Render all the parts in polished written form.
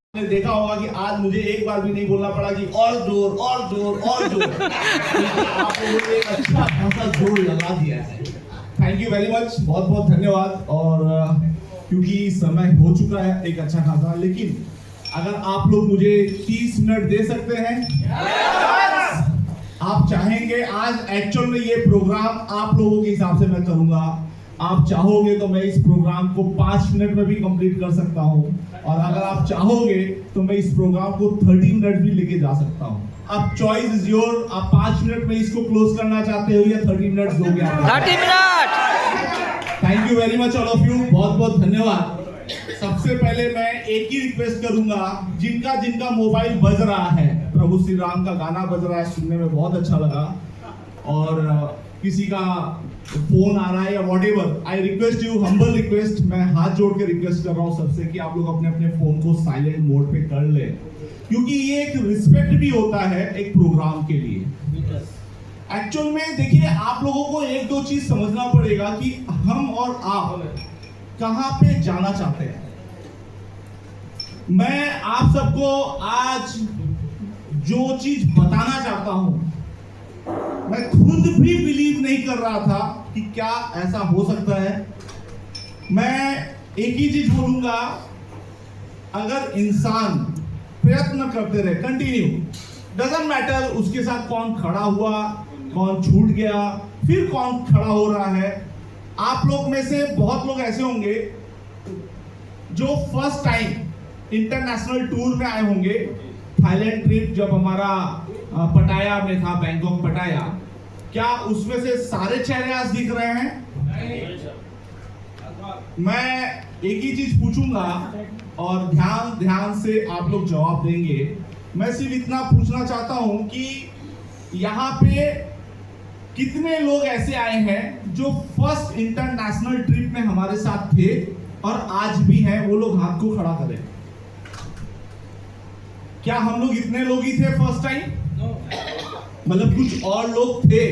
आपने देखा होगा कि आज मुझे एक बार भी नहीं बोलना पड़ा कि और जोर और जोर और जोर। आप लोगों ने एक अच्छा खासा जोर लगा दिया है। थैंक यू वेरी मच, बहुत बहुत धन्यवाद। और क्योंकि समय हो चुका है एक अच्छा खासा, लेकिन अगर आप लोग मुझे 30 मिनट दे सकते हैं, आप चाहेंगे, आज एक्चुअल में ये प्रोग्राम आप लोगों के हिसाब से मैं करूंगा। आप चाहोगे तो मैं इस प्रोग्राम को 5 मिनट में भी कंप्लीट कर सकता हूं, और अगर आप चाहोगे तो मैं इस प्रोग्राम को 30 मिनट भी लेके जा सकता हूं। अब चॉइस इज योर। आप 5 मिनट में इसको क्लोज करना चाहते हो या 30 मिनट दोगे? 30 minute. Thank you very much all of you, बहुत बहुत धन्यवाद। सबसे पहले मैं एक ही रिक्वेस्ट करूंगा, जिनका जिनका मोबाइल बज रहा है, प्रभु श्री राम का गाना बज रहा है, सुनने में बहुत अच्छा लगा, और किसी का फोन आ रहा है या whatever, I request you, humble request, मैं हाथ जोड़ के रिक्वेस्ट कर रहा हूं सबसे कि आप लोग अपने अपने फोन को साइलेंट मोड पे कर ले, क्योंकि ये एक रिस्पेक्ट भी होता है एक प्रोग्राम के लिए। एक्चुअल में देखिए, आप लोगों को एक दो चीज समझना पड़ेगा कि हम और आप कहां पे जाना चाहते हैं। मैं आप सबको आज जो चीज बताना चाहता हूं, मैं खुद भी बिलीव नहीं कर रहा था कि क्या ऐसा हो सकता है। मैं एक ही चीज बोलूंगा, अगर इंसान प्रयत्न करते रहे, कंटिन्यू, डजंट मैटर उसके साथ कौन खड़ा हुआ, कौन छूट गया, फिर कौन खड़ा हो रहा है। आप लोग में से बहुत लोग ऐसे होंगे जो फर्स्ट टाइम इंटरनेशनल टूर में आए होंगे। थाईलैंड ट्रिप जब हमारा पटाया में था, बैंकॉक पटाया, क्या उसमें से सारे चेहरे आज दिख रहे हैं? मैं एक ही चीज पूछूंगा और ध्यान ध्यान से आप लोग जवाब देंगे। मैं सिर्फ इतना पूछना चाहता हूं कि यहाँ पे कितने लोग ऐसे आए हैं जो फर्स्ट इंटरनेशनल ट्रिप में हमारे साथ थे और आज भी हैं? वो लोग हाथ को खड़ा करें। क्या हम लोग इतने लोग ही थे फर्स्ट टाइम? मतलब कुछ और लोग थे।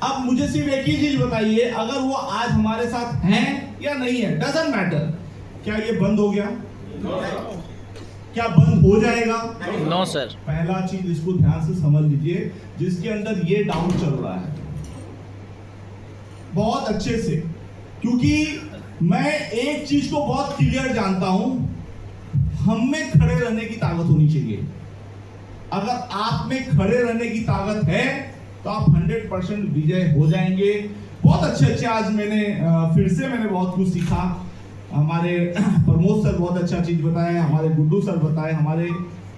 अब मुझे सिर्फ एक ही चीज बताइए, अगर वो आज हमारे साथ हैं या नहीं है, डजंट मैटर, क्या ये बंद हो गया? क्या बंद हो जाएगा? No sir. पहला चीज इसको ध्यान से समझ लीजिए, जिसके अंदर ये डाउट चल रहा है बहुत अच्छे से, क्योंकि मैं एक चीज को बहुत क्लियर जानता हूं, हम में खड़े रहने की ताकत होनी चाहिए। अगर आप में खड़े रहने की ताकत है तो आप 100% विजय हो जाएंगे। बहुत अच्छे आज फिर से मैंने बहुत कुछ सीखा। हमारे प्रमोद सर बहुत अच्छा चीज बताए, हमारे गुड्डू सर बताए, हमारे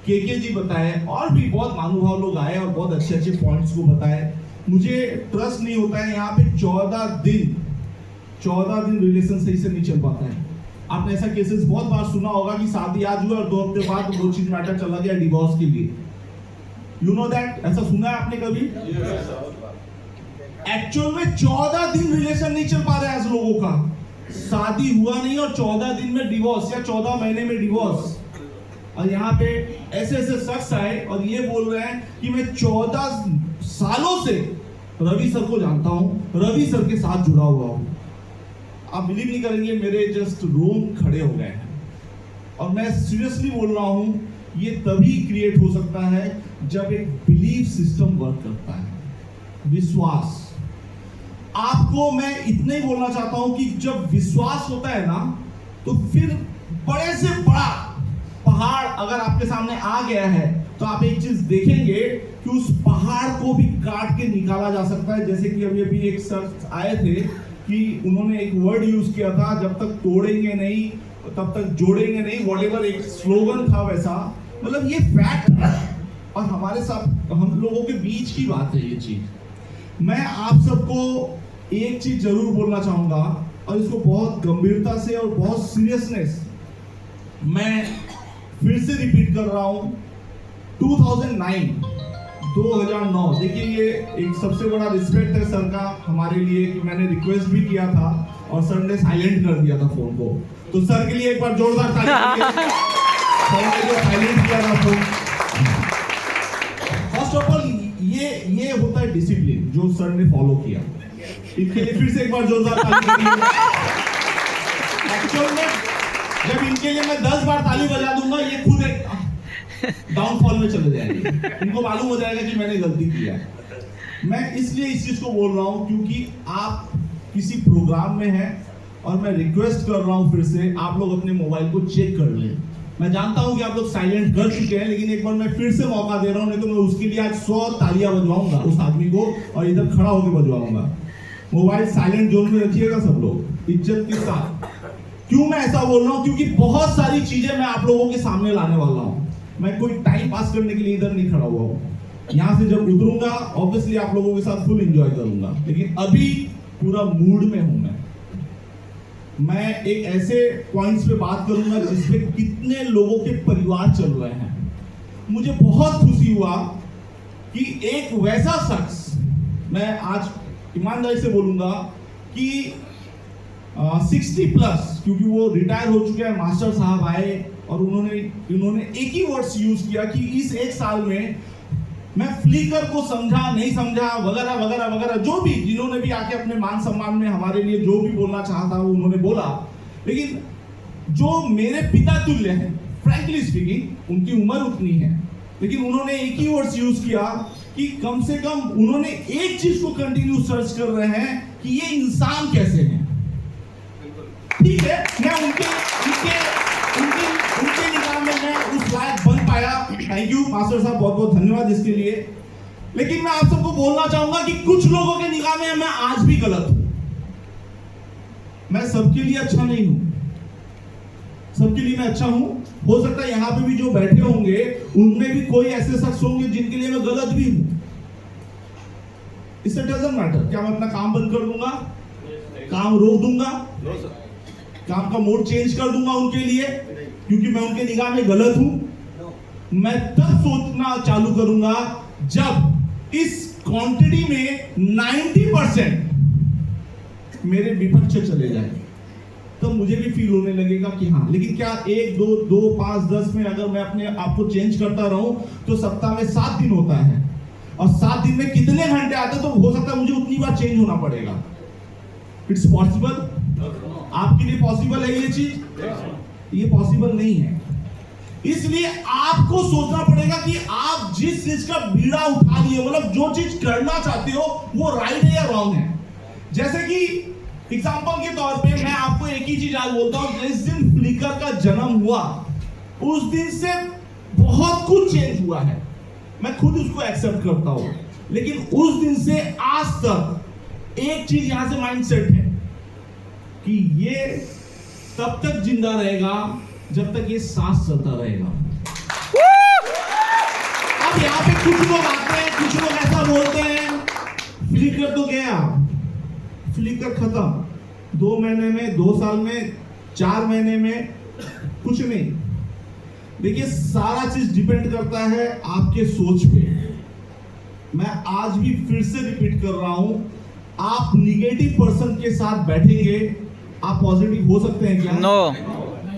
केके जी बताए, और भी बहुत महानुभाव लोग आए और बहुत अच्छे अच्छे पॉइंट्स को बताए। मुझे ट्रस्ट नहीं होता है, यहाँ पे 14 दिन रिलेशन सही से नहीं चल पाता है। आपने ऐसा केसेस बहुत बार सुना होगा कि शादी आज हुआ और 2 हफ्ते बाद वो चीज मैटर चला गया डिवोर्स के लिए। यू नो दैट, ऐसा सुना है आपने कभी? एक्चुअल में 14 दिन रिलेशन नहीं चल पा रहा है आज लोगों का। शादी हुआ नहीं और 14 दिन में डिवोर्स, या 14 महीने में डिवोर्स। और यहाँ पे ऐसे ऐसे शख्स आए और ये बोल रहे हैं कि मैं 14 सालों से रवि सर को जानता हूं, रवि सर के साथ जुड़ा हुआ हूं। आप बिलीव नहीं करेंगे, मेरे जस्ट रोम खड़े हो गए हैं। और मैं सीरियसली बोल रहा हूं, ये तभी क्रिएट हो सकता है जब एक बिलीफ सिस्टम वर्क करता है, विश्वास। आपको मैं इतना ही बोलना चाहता हूं कि जब विश्वास होता है ना, तो फिर बड़े से बड़ा पहाड़ अगर आपके सामने आ गया है तो आप एक चीज देखेंगे कि उस पहाड़ को भी काट के निकाला जा सकता है। जैसे कि अभी एक शख्स आए थे कि उन्होंने एक वर्ड यूज किया था, जब तक तोड़ेंगे नहीं तब तक जोड़ेंगे नहीं, व्हाटएवर एक स्लोगन था वैसा। मतलब ये फैक्ट है और हमारे साथ, हम लोगों के बीच की बात है ये चीज। मैं आप सबको एक चीज जरूर बोलना चाहूंगा, और इसको बहुत गंभीरता से और बहुत सीरियसनेस मैं फिर से रिपीट कर रहा हूं। 2009, देखिए ये एक सबसे बड़ा रिस्पेक्ट है सर का हमारे लिए कि मैंने रिक्वेस्ट भी किया था और सर ने साइलेंट कर दिया था फोन को। तो सर के लिए एक बार जोरदार ताली। सर ने जो साइलेंट किया था फोन, फर्स्ट ऑफ ऑल ये होता है डिसिप्लिन जो सर ने फॉलो किया। इसके लिए फिर से एक बार जोरदार ताली। एक्चुअल में जब इनके लिए मैं 10 बार ताली बजा दूंगा, ये खुद एक डाउनफॉल में चले जाएंगे। इनको मालूम हो जाएगा कि मैंने गलती किया है। मैं इसलिए इस चीज को बोल रहा हूं क्योंकि आप किसी प्रोग्राम में हैं और मैं रिक्वेस्ट कर रहा हूं फिर से, आप लोग अपने मोबाइल को चेक कर लें। मैं जानता हूं कि आप लोग साइलेंट कर चुके हैं, लेकिन एक बार मैं फिर से मौका दे रहा हूं, नहीं तो मैं उसके लिए आज 100 तालियां बजवाऊंगा उस आदमी को और इधर खड़ा होकर बजवाऊंगा। मोबाइल साइलेंट जोन में रखिएगा सब लोग, इज्जत के साथ। क्यों मैं ऐसा बोल रहा हूं? क्योंकि बहुत सारी चीजें मैं आप लोगों के सामने लाने वाला हूं। मैं कोई टाइम पास करने के लिए इधर नहीं खड़ा हुआ हूं। यहाँ से जब उतरूंगा ऑब्वियसली आप लोगों के साथ फुल एंजॉय करूंगा, लेकिन अभी पूरा मूड में हूं मैं एक ऐसे पॉइंट्स पे बात करूंगा जिसपे कितने लोगों के परिवार चल रहे हैं। मुझे बहुत खुशी हुआ कि एक वैसा शख्स, मैं आज ईमानदारी से बोलूंगा कि 60 प्लस, क्योंकि वो रिटायर हो चुके हैं, मास्टर साहब आए और उन्होंने एक ही वर्ड्स यूज किया कि इस एक साल में मैं फ्लिकर को समझा नहीं समझा वगैरह वगैरह वगैरह, जो भी जिन्होंने भी आके अपने मान सम्मान में हमारे लिए जो भी बोलना चाहता वो उन्होंने बोला। लेकिन जो मेरे पिता तुल्य हैं, फ्रैंकली स्पीकिंग, उनकी उम्र उतनी है, लेकिन उन्होंने एक ही वर्ड्स यूज किया कि कम से कम उन्होंने एक चीज को कंटिन्यू सर्च कर रहे हैं कि ये इंसान कैसे हैं। ठीक है, मैं उनके निगाह में मैं उस लायक बन पाया। थैंक यू मास्टर साहब, बहुत बहुत धन्यवाद इसके लिए। लेकिन मैं आप सबको बोलना चाहूंगा कि कुछ लोगों के निगाह में मैं आज भी गलत हूं। मैं सबके लिए अच्छा नहीं हूं, सबके लिए मैं अच्छा हूं। हो सकता है यहां पे भी जो बैठे होंगे उनमें भी कोई ऐसे शख्स होंगे जिनके लिए मैं गलत भी हूं। इससे डजंट मैटर। क्या मैं अपना काम बंद कर दूंगा, काम रोक दूंगा, काम का मोड चेंज कर दूंगा उनके लिए क्योंकि मैं उनके निगाह में गलत हूं? मैं तब सोचना चालू करूंगा जब इस क्वांटिटी में 90% मेरे विपक्ष चले जाए, तब मुझे भी फील होने लगेगा कि हाँ। लेकिन क्या 1 2 5 10 में अगर मैं अपने आप को चेंज करता रहूं तो सप्ताह में 7 दिन होता है और 7 दिन में कितने घंटे आते, तो हो सकता है मुझे उतनी बार चेंज होना पड़ेगा। It's possible? आपके लिए पॉसिबल है ये चीज? ये पॉसिबल नहीं है। इसलिए आपको सोचना पड़ेगा कि आप जिस चीज का बीड़ा उठा लिए, मतलब जो चीज करना चाहते हो वो राइट है या रॉन्ग है। जैसे कि एग्जांपल के तौर पे मैं आपको एक ही चीज आज बोलता हूं, जिस दिन फ्लिकर का जन्म हुआ उस दिन से बहुत कुछ चेंज हुआ है, मैं खुद उसको एक्सेप्ट करता हूं। लेकिन उस दिन से आज तक एक चीज यहां से माइंडसेट है कि ये तब तक जिंदा रहेगा जब तक ये सांस चलता रहेगा। अब यहाँ पे कुछ लोग आते हैं, कुछ लोग ऐसा बोलते हैं फ्लिकर तो गया, फ्लिकर खत्म, 2 महीने में, 2 साल में, 4 महीने में, कुछ नहीं। देखिए सारा चीज डिपेंड करता है आपके सोच पे। मैं आज भी फिर से रिपीट कर रहा हूं, आप निगेटिव पर्सन के साथ बैठेंगे, आप पॉजिटिव हो सकते हैं क्या? नो।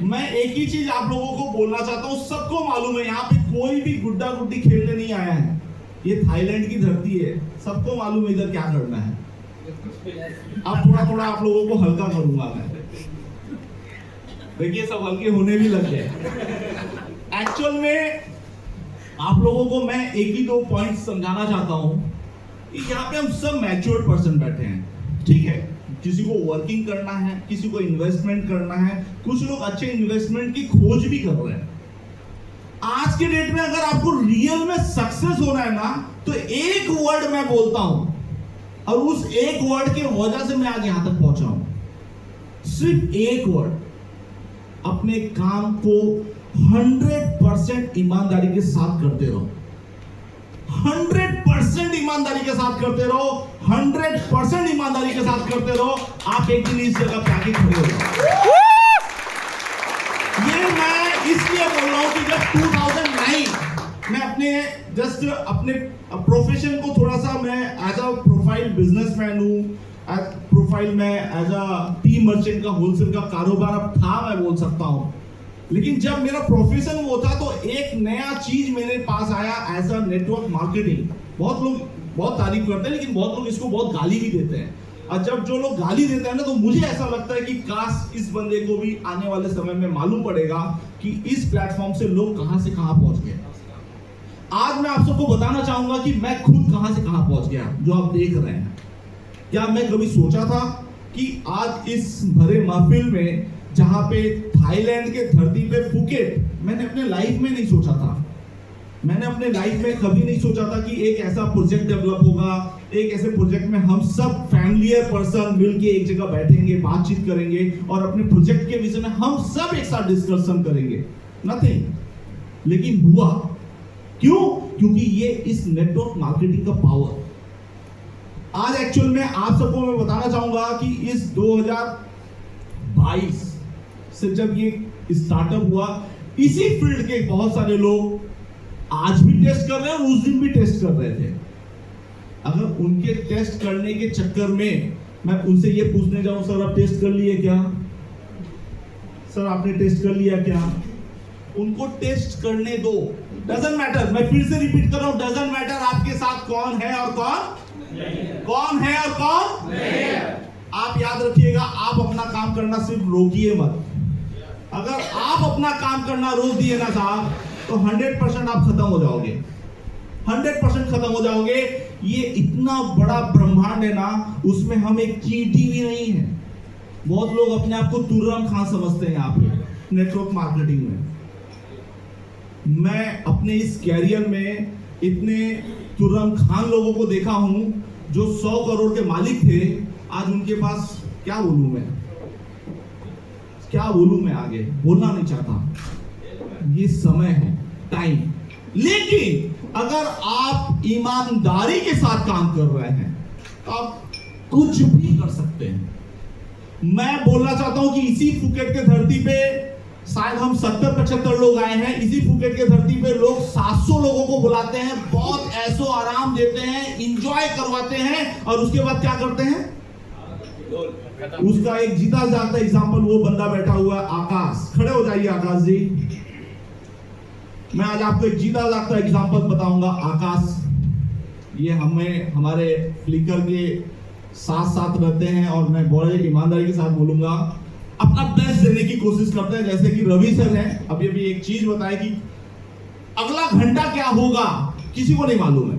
मैं एक ही चीज आप लोगों को बोलना चाहता हूं, सबको मालूम है यहाँ पे कोई भी गुड्डा गुड्डी खेलने नहीं आया है, ये थाईलैंड की धरती है, सबको मालूम है इधर क्या करना है। अब थोड़ा थोड़ा आप लोगों को हल्का करूंगा मैं, देखिए सब हल्के होने भी लग गए। एक्चुअल में आप लोगों को मैं एक ही 2 पॉइंट समझाना चाहता हूं कि यहाँ पे हम सब मैच्योर्ड पर्सन बैठे हैं, ठीक है। किसी को वर्किंग करना है, किसी को इन्वेस्टमेंट करना है, कुछ लोग अच्छे इन्वेस्टमेंट की खोज भी कर रहे हैं। आज के डेट में अगर आपको रियल में सक्सेस होना है ना, तो एक वर्ड मैं बोलता हूं और उस एक वर्ड की वजह से मैं आज यहां तक पहुंचा हूं। सिर्फ एक वर्ड, अपने काम को 100% ईमानदारी के साथ करते रहो, 100% ईमानदारी के साथ करते रहो, 100% ईमानदारी के साथ करते रहो, आप एक दिन इस जगह पे आके खड़े हो जाओ। ये मैं इसलिए बोल रहा हूं कि जब 2009 मैं अपने प्रोफेशन को थोड़ा सा, मैं एज अ प्रोफाइल बिजनेसमैन हूं, प्रोफाइल में एज अ टी मर्चेंट का होलसेल का कारोबार अब था, मैं बोल सकता हूं। लेकिन जब मेरा प्रोफेशन वो था तो एक नया चीज मेरे पास आया एज अ नेटवर्क मार्केटिंग। बहुत लोग बहुत तारीफ करते हैं, लेकिन बहुत लोग इसको बहुत गाली भी देते हैं। और जब जो लोग गाली देते हैं ना, तो मुझे ऐसा लगता है कि काश इस बंदे को भी आने वाले समय में मालूम पड़ेगा कि इस प्लेटफॉर्म से लोग कहां से कहां पहुंच गए। आज मैं आप सबको बताना चाहूंगा कि मैं खुद कहां से कहां पहुंच गया, जो आप देख रहे हैं। क्या मैं कभी सोचा था कि आज इस भरे महफिल में, जहां पे थाईलैंड के धरती पे फुकेट, मैंने अपने लाइफ में नहीं सोचा था। मैंने अपने लाइफ में कभी नहीं सोचा था कि एक ऐसा प्रोजेक्ट डेवलप होगा, एक ऐसे प्रोजेक्ट में हम सब फैमिलियर पर्सन मिलके एक जगह बैठेंगे, बातचीत करेंगे और अपने प्रोजेक्ट के विषय में हम सब एक साथ डिस्कशन करेंगे। नथिंग। लेकिन हुआ क्यों? क्योंकि ये इस नेटवर्क मार्केटिंग का पावर। आज एक्चुअल में आप सबको मैं बताना चाहूंगा कि इस 2022 से जब ये स्टार्टअप हुआ, इसी फील्ड के बहुत सारे लोग आज भी टेस्ट कर रहे हैं और उस दिन भी टेस्ट कर रहे थे। अगर उनके टेस्ट करने के चक्कर में मैं उनसे ये पूछने जाऊं, सर आप टेस्ट कर लिए क्या? सर आपने टेस्ट कर लिया क्या? उनको टेस्ट करने दो। डजंट मैटर, मैं फिर से रिपीट कर रहा हूं, डजंट मैटर आपके साथ कौन है और कौन है और कौन नहीं है। आप याद रखिएगा, आप अपना काम करना सिर्फ रोकिए मत। अगर आप अपना काम करना रोक दिए ना साहब, तो 100% आप खत्म हो जाओगे, 100% खत्म हो जाओगे। ये इतना बड़ा ब्रह्मांड है ना, उसमें हम एक चींटी भी नहीं है। बहुत लोग अपने आप को तुर्रम खान समझते हैं यहाँ पे नेटवर्क मार्केटिंग में। मैं अपने इस कैरियर में इतने तुर्रम खान लोगों को देखा हूं जो 100 करोड़ के मालिक थे, आज उनके पास क्या बोलूं मैं आगे बोलना नहीं चाहता। ये समय है, टाइम। लेकिन अगर आप ईमानदारी के साथ काम कर रहे हैं तो आप कुछ भी कर सकते हैं। मैं बोलना चाहता हूं कि इसी फुकेट के धरती पे शायद हम 70-75 लोग आए हैं। इसी फुकेट के धरती पे लोग 700 लोगों को बुलाते हैं, बहुत ऐसो आराम देते हैं, इंजॉय करवाते हैं और उसके बाद क्या करते हैं? उसका एक जीता जाता एग्जांपल वो बंदा बैठा हुआ है, आकाश। खड़े हो जाइए आकाश जी। मैं आज आपको एक जीता जाता एग्जांपल बताऊंगा। आकाश ये हमारे फ्लिकर के साथ रहते हैं और मैं बड़े ईमानदारी के साथ बोलूंगा, अपना बेस्ट देने की कोशिश करते हैं। जैसे कि रवि सर हैं, अभी एक चीज बताए कि अगला घंटा क्या होगा किसी को नहीं मालूम है।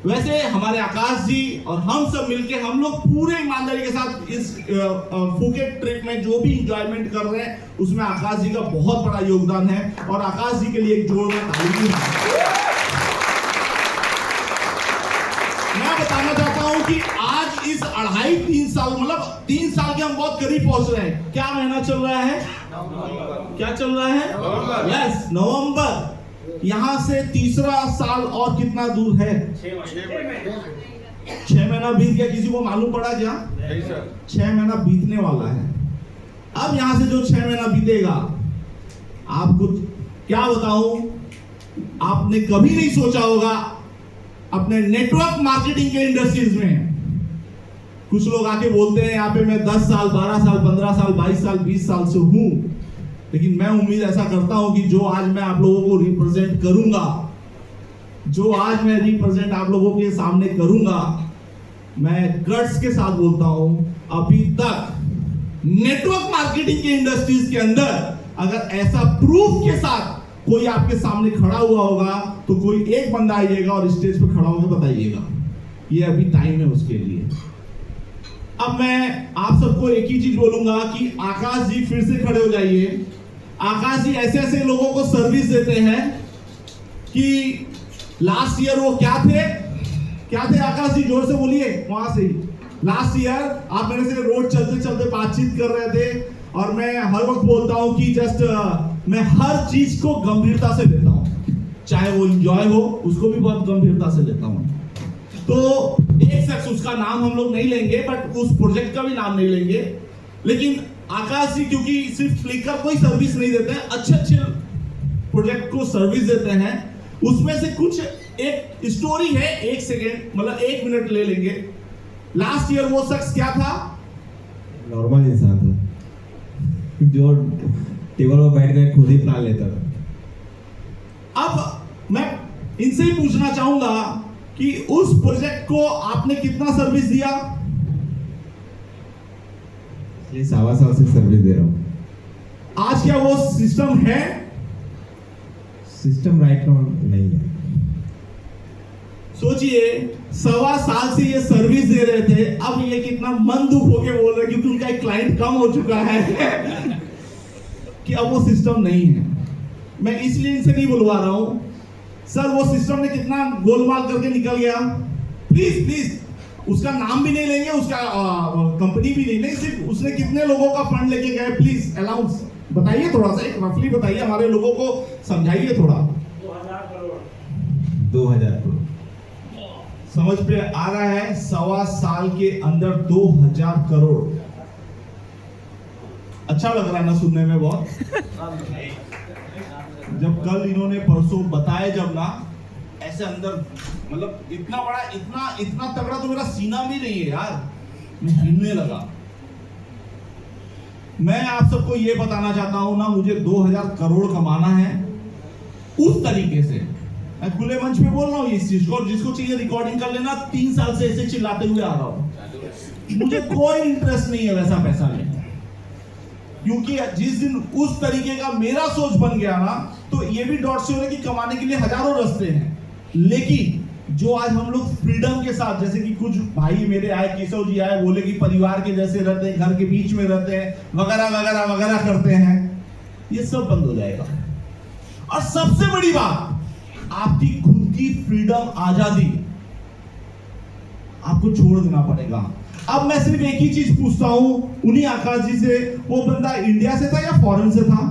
वैसे हमारे आकाश जी और हम सब मिलके, हम लोग पूरे ईमानदारी के साथ इस फुकेट ट्रिप में जो भी इंजॉयमेंट कर रहे हैं, उसमें आकाश जी का बहुत बड़ा योगदान है और आकाश जी के लिए एक जोरदार ताली। मैं बताना चाहता हूं कि आज इस 2.5-3 साल, मतलब 3 साल के हम बहुत करीब पहुंच रहे हैं। क्या महीना चल रहा है? क्या चल रहा है? यस, नवंबर। यहां से तीसरा साल और कितना दूर है? 6 महीना बीत गया। किसी को मालूम पड़ा क्या? 6 महीना बीतने वाला है। अब यहां से जो 6 महीना बीतेगा, आपको क्या बताऊं, आपने कभी नहीं सोचा होगा अपने नेटवर्क मार्केटिंग के इंडस्ट्रीज में। कुछ लोग आके बोलते हैं यहाँ पे मैं 10 साल, 12 साल, 15 साल, 22 साल, 20 साल से हूं। लेकिन मैं उम्मीद ऐसा करता हूं कि जो आज मैं आप लोगों को रिप्रेजेंट करूंगा, जो आज मैं रिप्रेजेंट आप लोगों के सामने करूंगा, मैं गट्स के साथ बोलता हूं, अभी तक नेटवर्क मार्केटिंग के इंडस्ट्रीज के अंदर अगर ऐसा प्रूफ के साथ कोई आपके सामने खड़ा हुआ होगा, तो कोई एक बंदा आइएगा और स्टेज पे खड़ा होकर बताइएगा। ये अभी टाइम है उसके लिए। अब मैं आप सबको एक ही चीज बोलूंगा कि आकाश जी फिर से खड़े हो जाइए। आकाश जी ऐसे ऐसे लोगों को सर्विस देते हैं कि लास्ट ईयर वो क्या थे आकाश जी, जोर से बोलिए वहां से ही। लास्ट ईयर आप मेरे से रोड चलते चलते बातचीत कर रहे थे और मैं हर वक्त बोलता हूं कि मैं हर चीज को गंभीरता से लेता हूं, चाहे वो एंजॉय हो, उसको भी बहुत गंभीरता से लेता हूं। तो एक शख्स, उसका नाम हम लोग नहीं लेंगे, बट उस प्रोजेक्ट का भी नाम नहीं लेंगे, लेकिन आकाश जी क्योंकि सिर्फ फ्लिकर को ही सर्विस नहीं देते हैं, अच्छे प्रोजेक्ट को सर्विस देते हैं। उसमें से कुछ एक स्टोरी है, 1 सेकेंड, मतलब 1 मिनट ले लेंगे। लास्ट ईयर वो शख्स क्या था? नॉर्मल इंसान था जो टेबल पर बैठ कर खुद ही प्लान लेता था। अब मैं इनसे ही पूछना चाहूंगा कि उस प्रोजेक्ट को आपने कितना सर्विस दिया? इसलिए 1.25 साल से सर्विस दे रहा हूँ। आज क्या वो सिस्टम है? सिस्टम राइट नाउ नहीं है। सोचिए 1.25 साल से ये सर्विस दे रहे थे, अब ये कितना मन दुख होके बोल रहे क्योंकि उनका एक क्लाइंट कम हो चुका है कि अब वो सिस्टम नहीं है। मैं इसलिए इनसे नहीं बुलवा रहा हूं सर, वो सिस्टम ने कितना गोलमाल करके निकल गया। प्लीज प्लीज उसका नाम भी नहीं लेंगे, उसका कंपनी भी नहीं लेंगे, सिर्फ उसने कितने लोगों का फंड लेके गए प्लीज अलाउंस बताइए, थोड़ा सा एक रफली बताइए, हमारे लोगों को समझाइए थोड़ा। 2000 करोड़। समझ पे आ रहा है? 1.25 साल के अंदर 2000 करोड़। अच्छा लग रहा है ना सुनने में बहुत। जब कल इन्होंने परसों बताया जब ना, ऐसे अंदर मतलब इतना बड़ा, इतना तगड़ा तो मेरा सीना भी नहीं है यार, मैं हिलने लगा। मैं आप सबको ये बताना चाहता हूं ना, मुझे 2000 करोड़ कमाना है उस तरीके से। मैं खुले मंच पे बोल रहा हूँ इस चीज को, और जिसको चाहिए रिकॉर्डिंग कर लेना। 3 साल से ऐसे चिल्लाते हुए आ रहा हूं, मुझे कोई इंटरेस्ट नहीं है वैसा पैसा में, क्योंकि जिस दिन उस तरीके का मेरा सोच बन गया ना, तो ये भी डॉट से हो रहा है कि कमाने के लिए हजारों रास्ते हैं। लेकिन जो आज हम लोग फ्रीडम के साथ, जैसे कि कुछ भाई मेरे आए, केशव जी आए, बोले कि परिवार के जैसे रहते हैं, घर के बीच में रहते हैं, वगैरह वगैरह वगैरह करते हैं, ये सब बंद हो जाएगा। और सबसे बड़ी बात, आपकी खुद की फ्रीडम, आजादी आपको छोड़ देना पड़ेगा। अब मैं सिर्फ एक ही चीज पूछता हूं उन्हीं आकाश जी से, वो बंदा इंडिया से था या फॉरेन से था?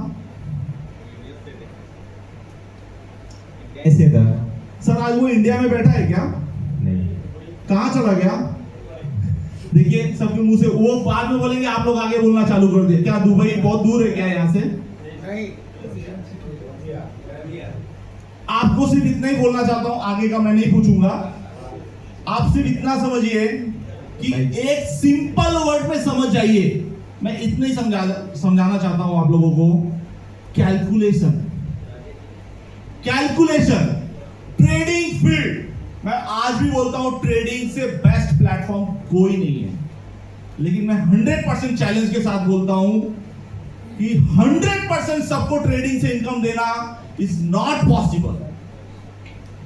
ऐसे था। सर आज वो इंडिया में बैठा है क्या? नहीं। कहां चला गया? देखिए सबके मुंह से वो बाद में बोलेंगे आप लोग आगे बोलना चालू कर दिए। क्या दुबई बहुत दूर है क्या यहाँ से? आपको सिर्फ इतना ही बोलना चाहता हूं, आगे का मैं नहीं पूछूंगा। आप सिर्फ इतना समझिए कि एक सिंपल वर्ड में समझ जाइए, मैं इतना ही समझाना चाहता हूं आप लोगों को। Calculation, calculation. ट्रेडिंग फील्ड, मैं आज भी बोलता हूं ट्रेडिंग से बेस्ट प्लेटफॉर्म कोई नहीं है, लेकिन मैं 100% चैलेंज के साथ बोलता हूं कि 100% सबको ट्रेडिंग से इनकम देना इज नॉट पॉसिबल।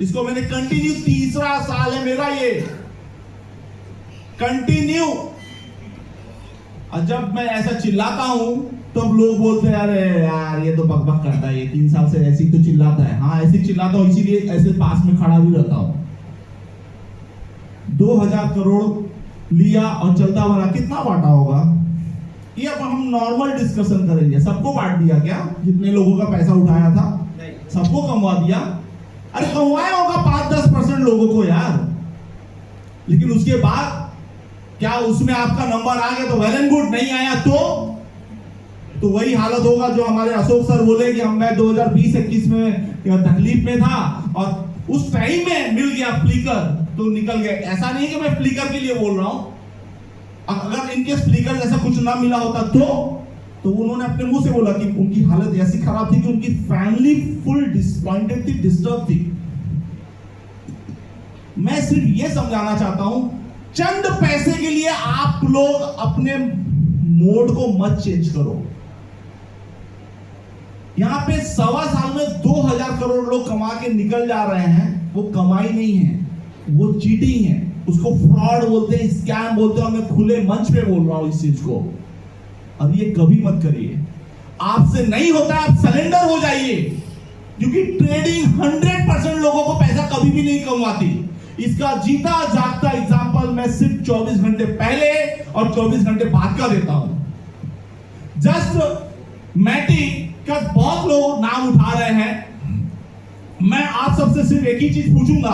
इसको मैंने कंटिन्यू, 3रा साल है मेरा ये कंटिन्यू। और जब मैं ऐसा चिल्लाता हूं तो अब लोग बोलते हैं अरे यार ये तो बकबक करता है, ये 3 साल से ऐसे ही तो चिल्लाता है। हाँ ऐसे चिल्लाता हूं, इसीलिए ऐसे पास में खड़ा भी रहता हूं। 2000 करोड़ लिया और चलता बना, कितना बांटा होगा ये अब हम नॉर्मल डिस्कशन करेंगे। सबको बांट दिया क्या? जितने लोगों का पैसा उठाया था सबको कमवा दिया? अरे कमवाया होगा 5-10% लोगों को यार, लेकिन उसके बाद क्या उसमें आपका नंबर आ गया तो वेल एंड गुड, नहीं आया तो वही हालत होगा जो हमारे अशोक सर बोले कि मैं 2020-21 में तकलीफ में था और उस टाइम में मिल गया फ्लिकर तो निकल गए। ऐसा नहीं कि मैं फ्लिकर के लिए बोल रहा हूं, अगर इनके फ्लिकर जैसा कुछ ना मिला होता तो उन्होंने अपने मुंह से बोला कि उनकी हालत ऐसी खराब थी कि उनकी फैमिली फुल डिसअपॉइंटेड थी, डिस्टर्ब थी। मैं सिर्फ ये समझाना चाहता हूं, चंद पैसे के लिए आप लोग अपने मोड को मत चेंज करो। यहां पे 1.25 साल में 2000 करोड़ लोग कमा के निकल जा रहे हैं। वो कमाई नहीं है, वो चीटिंग है, उसको फ्रॉड बोलते हैं, स्कैम बोलते हैं। और मैं खुले मंच पे बोल रहा हूं इस चीज को, और ये कभी मत करिए। आपसे नहीं होता, आप सरेंडर हो जाइए, क्योंकि ट्रेडिंग 100% लोगों को पैसा कभी भी नहीं कमवाती। इसका जीता जागता एग्जांपल मैं सिर्फ 24 घंटे पहले और 24 घंटे बाद का देता हूं। जस्ट मैटिक का बहुत लोग नाम उठा रहे हैं, मैं आप सबसे सिर्फ एक ही चीज पूछूंगा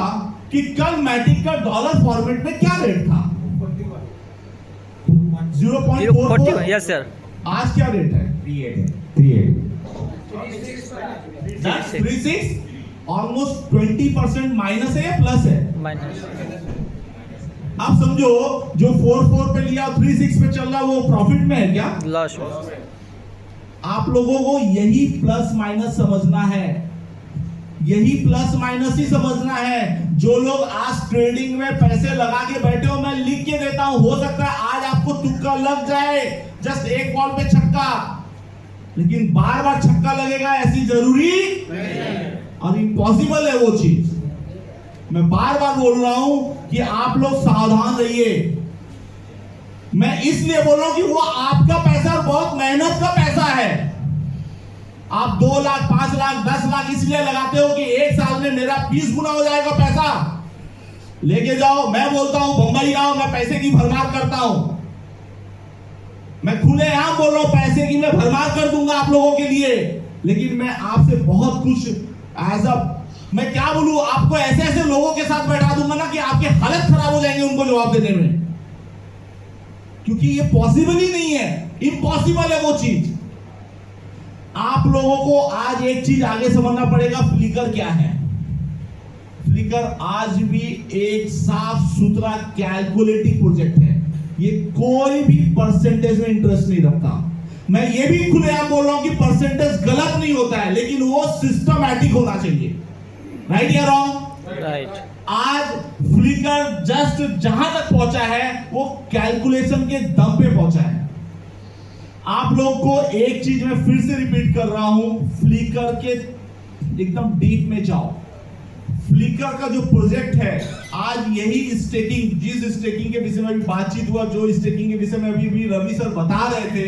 कि कल मैटिक का डॉलर फॉर्मेट में क्या रेट था? 0.44। Yes sir. आज क्या रेट है? 36। ऑलमोस्ट 20% माइनस है या प्लस है? माइनस। आप समझो जो 44 पे लिया 36 पे चल रहा वो प्रॉफिट में है क्या? लॉस। आप लोगों को यही प्लस माइनस समझना है। यही प्लस माइनस ही समझना है। जो लोग आज ट्रेडिंग में पैसे लगा के बैठे हो, मैं लिख के देता हूं, हो सकता है आज आपको तुक्का लग जाए, जस्ट एक बॉल पे छक्का, लेकिन बार बार छक्का लगेगा ऐसी जरूरी नहीं, और इम्पॉसिबल है वो चीज। मैं बार बार बोल रहा हूं कि आप लोग सावधान रहिए। मैं इसलिए बोल रहा हूं कि वो आपका पैसा और बहुत मेहनत का पैसा है। आप 2 लाख 5 लाख 10 लाख इसलिए लगाते हो कि एक साल में मेरा 20 गुना हो जाएगा पैसा, लेके जाओ। मैं बोलता हूं बंबई आओ, मैं पैसे की भरमार करता हूं, मैं खुलेआम बोल रहा हूं, पैसे की मैं भरमार कर दूंगा आप लोगों के लिए, लेकिन मैं आपसे बहुत कुछ एज अ, मैं क्या बोलूं, आपको ऐसे ऐसे लोगों के साथ बैठा दूंगा ना कि आपकी हालत खराब हो जाएंगे उनको जवाब देने में, क्योंकि ये पॉसिबल ही नहीं है, इम्पॉसिबल है वो चीज। आप लोगों को आज एक चीज आगे समझना पड़ेगा, फ्लिकर क्या है। फ्लिकर आज भी एक साफ सुथरा कैलकुलेटिव प्रोजेक्ट है। ये कोई भी परसेंटेज में इंटरेस्ट नहीं रखता। मैं ये भी खुलेआम बोल रहा हूं कि परसेंटेज गलत नहीं होता है, लेकिन वो सिस्टमैटिक होना चाहिए। राइट या रॉन्ग? राइट। आज फ्लिकर जस्ट जहां तक पहुंचा है वो कैलकुलेशन के दम पे पहुंचा है। आप लोग को एक चीज मैं फिर से रिपीट कर रहा हूं, फ्लिकर के एकदम डीप में जाओ। फ्लिकर का जो प्रोजेक्ट है, आज यही स्टेकिंग, जिस स्टेकिंग के विषय में अभी बातचीत हुआ, जो स्टेकिंग के विषय में अभी भी रवि सर बता रहे थे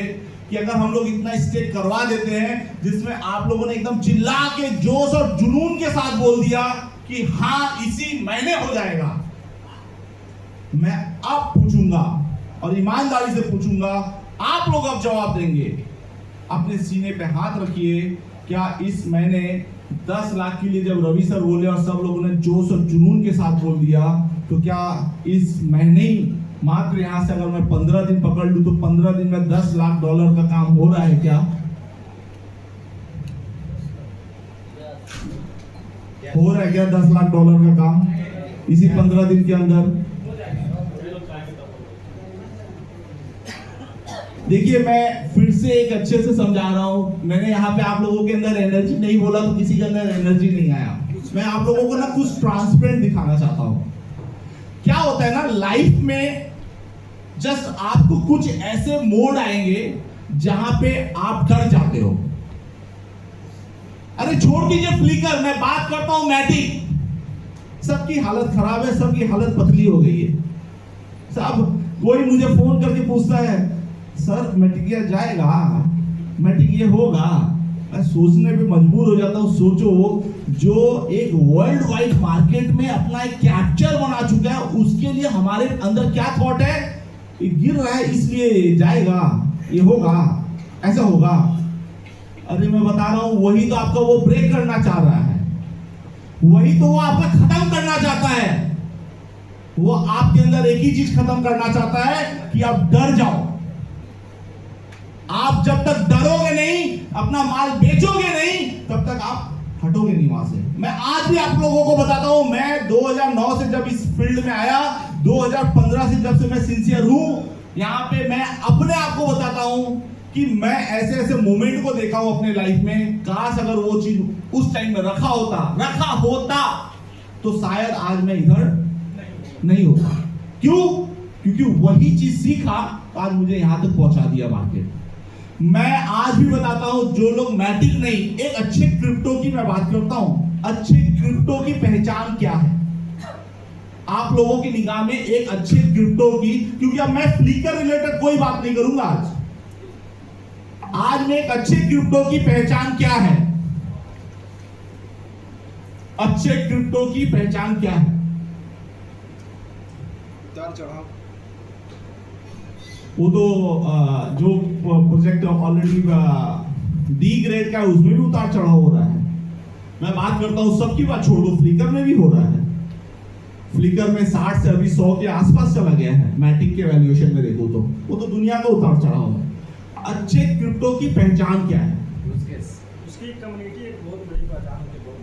कि अगर हम लोग इतना स्टेक करवा देते हैं, जिसमें आप लोगों ने एकदम चिल्ला के जोश और जुनून के साथ बोल दिया कि हाँ इसी महीने हो जाएगा, मैं अब पूछूंगा और ईमानदारी से पूछूंगा, आप लोग अब जवाब देंगे। अपने सीने पे हाथ रखिए, क्या इस महीने 10 लाख के लिए जब रवि सर बोले और सब लोगों ने जोश और जुनून के साथ बोल दिया, तो क्या इस महीने ही मात्र यहां से अगर मैं 15 दिन पकड़ लूं तो 15 दिन में $10 लाख का काम हो रहा है क्या? हो रहा है क्या $10 लाख का काम इसी 15 दिन के अंदर? देखिए, मैं फिर से एक अच्छे से समझा रहा हूं। मैंने यहाँ पे आप लोगों के अंदर एनर्जी नहीं बोला तो किसी के अंदर एनर्जी नहीं आया। मैं आप लोगों को ना कुछ ट्रांसपेरेंट दिखाना चाहता हूं। क्या होता है ना लाइफ में, जस्ट आपको कुछ ऐसे मोड आएंगे जहां पे आप डर जाते हो। अरे छोड़ दीजिए फ्लिकर, मैं बात करता हूं मैटिक। सबकी हालत खराब है, सबकी हालत पतली हो गई है। सब कोई मुझे फोन करके पूछता है, सर मैटिक जाएगा, मैटिक ये होगा। मैं सोचने पे मजबूर हो जाता हूँ। सोचो, जो एक वर्ल्ड वाइड मार्केट में अपना एक कैप्चर बना चुका है, उसके लिए हमारे अंदर क्या थॉट है, ये गिर रहा है इसलिए जाएगा, ये होगा, ऐसा होगा। अरे मैं बता रहा हूँ, वही तो आपका वो ब्रेक करना चाह रहा है, वही तो वो आपका खत्म करना चाहता है। वो आपके अंदर एक ही चीज खत्म करना चाहता है कि आप डर जाओ। आप जब तक डरोगे नहीं, अपना माल बेचोगे नहीं, तब तक आप हटोगे नहीं वहां से। मैं आज भी आप लोगों को बताता हूं, मैं 2009 से जब इस फील्ड में आया, 2015 से जब से मैं सिंसियर हूं यहां पे, मैं अपने आप को बताता हूं कि मैं ऐसे ऐसे मोमेंट को देखा हूं अपने लाइफ में। काश अगर वो चीज उस टाइम में रखा होता तो शायद आज मैं इधर नहीं होता। क्यों? क्योंकि वही चीज सीखा, आज मुझे यहां तक पहुंचा दिया मार्केट। मैं आज भी बताता हूं, जो लोग मैटिक नहीं, एक अच्छे क्रिप्टो की मैं बात करता हूं। अच्छे क्रिप्टो की पहचान क्या है आप लोगों की निगाह में? एक अच्छे क्रिप्टो की, क्योंकि अब मैं फ्लिकर रिलेटेड कोई बात नहीं करूंगा आज में एक अच्छे क्रिप्टो की पहचान क्या है? अच्छे क्रिप्टो की पहचान क्या है? उतार चढ़ाव। वो तो जो प्रोजेक्ट ऑलरेडी डी ग्रेड का है, उसमें भी उतार चढ़ाव हो रहा है। मैं बात करता हूं, सबकी बात छोड़ दो, फ्लिकर में भी हो रहा है। फ्लिकर में 60 से अभी 100 के आसपास चला गया है। मैटिक के वैल्यूएशन में देखो तो वो तो दुनिया का उतार चढ़ाव है। अच्छे क्रिप्टो की पहचान क्या है? उसकी कम्युनिटी एक बहुत बड़ी पहचान होती है, बहुत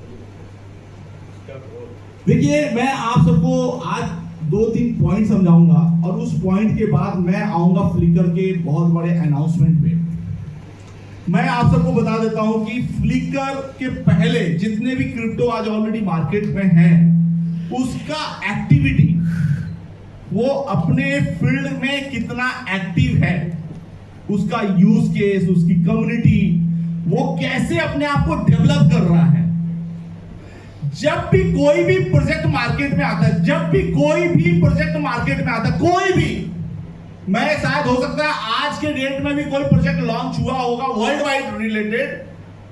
बड़ी। देखिए, मैं आप सबको आज 2-3 पॉइंट समझाऊंगा और उस पॉइंट के बाद मैं आऊंगा फ्लिकर के बहुत बड़े अनाउंसमेंट पे। मैं आप सबको बता देता हूं कि फ्लिकर के पहले जितने भी क्रिप्टो आज ऑलरेडी मार्केट में हैं, उसका एक्टिविटी, वो अपने फील्ड में कितना एक्टिव है, उसका यूज केस, उसकी कम्युनिटी, वो कैसे अपने आप को डेवलप कर रहा है। जब भी कोई भी प्रोजेक्ट मार्केट में आता है, जब भी कोई भी प्रोजेक्ट मार्केट में आता है, कोई भी, मैं शायद हो सकता है आज के डेट में भी कोई प्रोजेक्ट लॉन्च हुआ होगा वर्ल्ड वाइड रिलेटेड,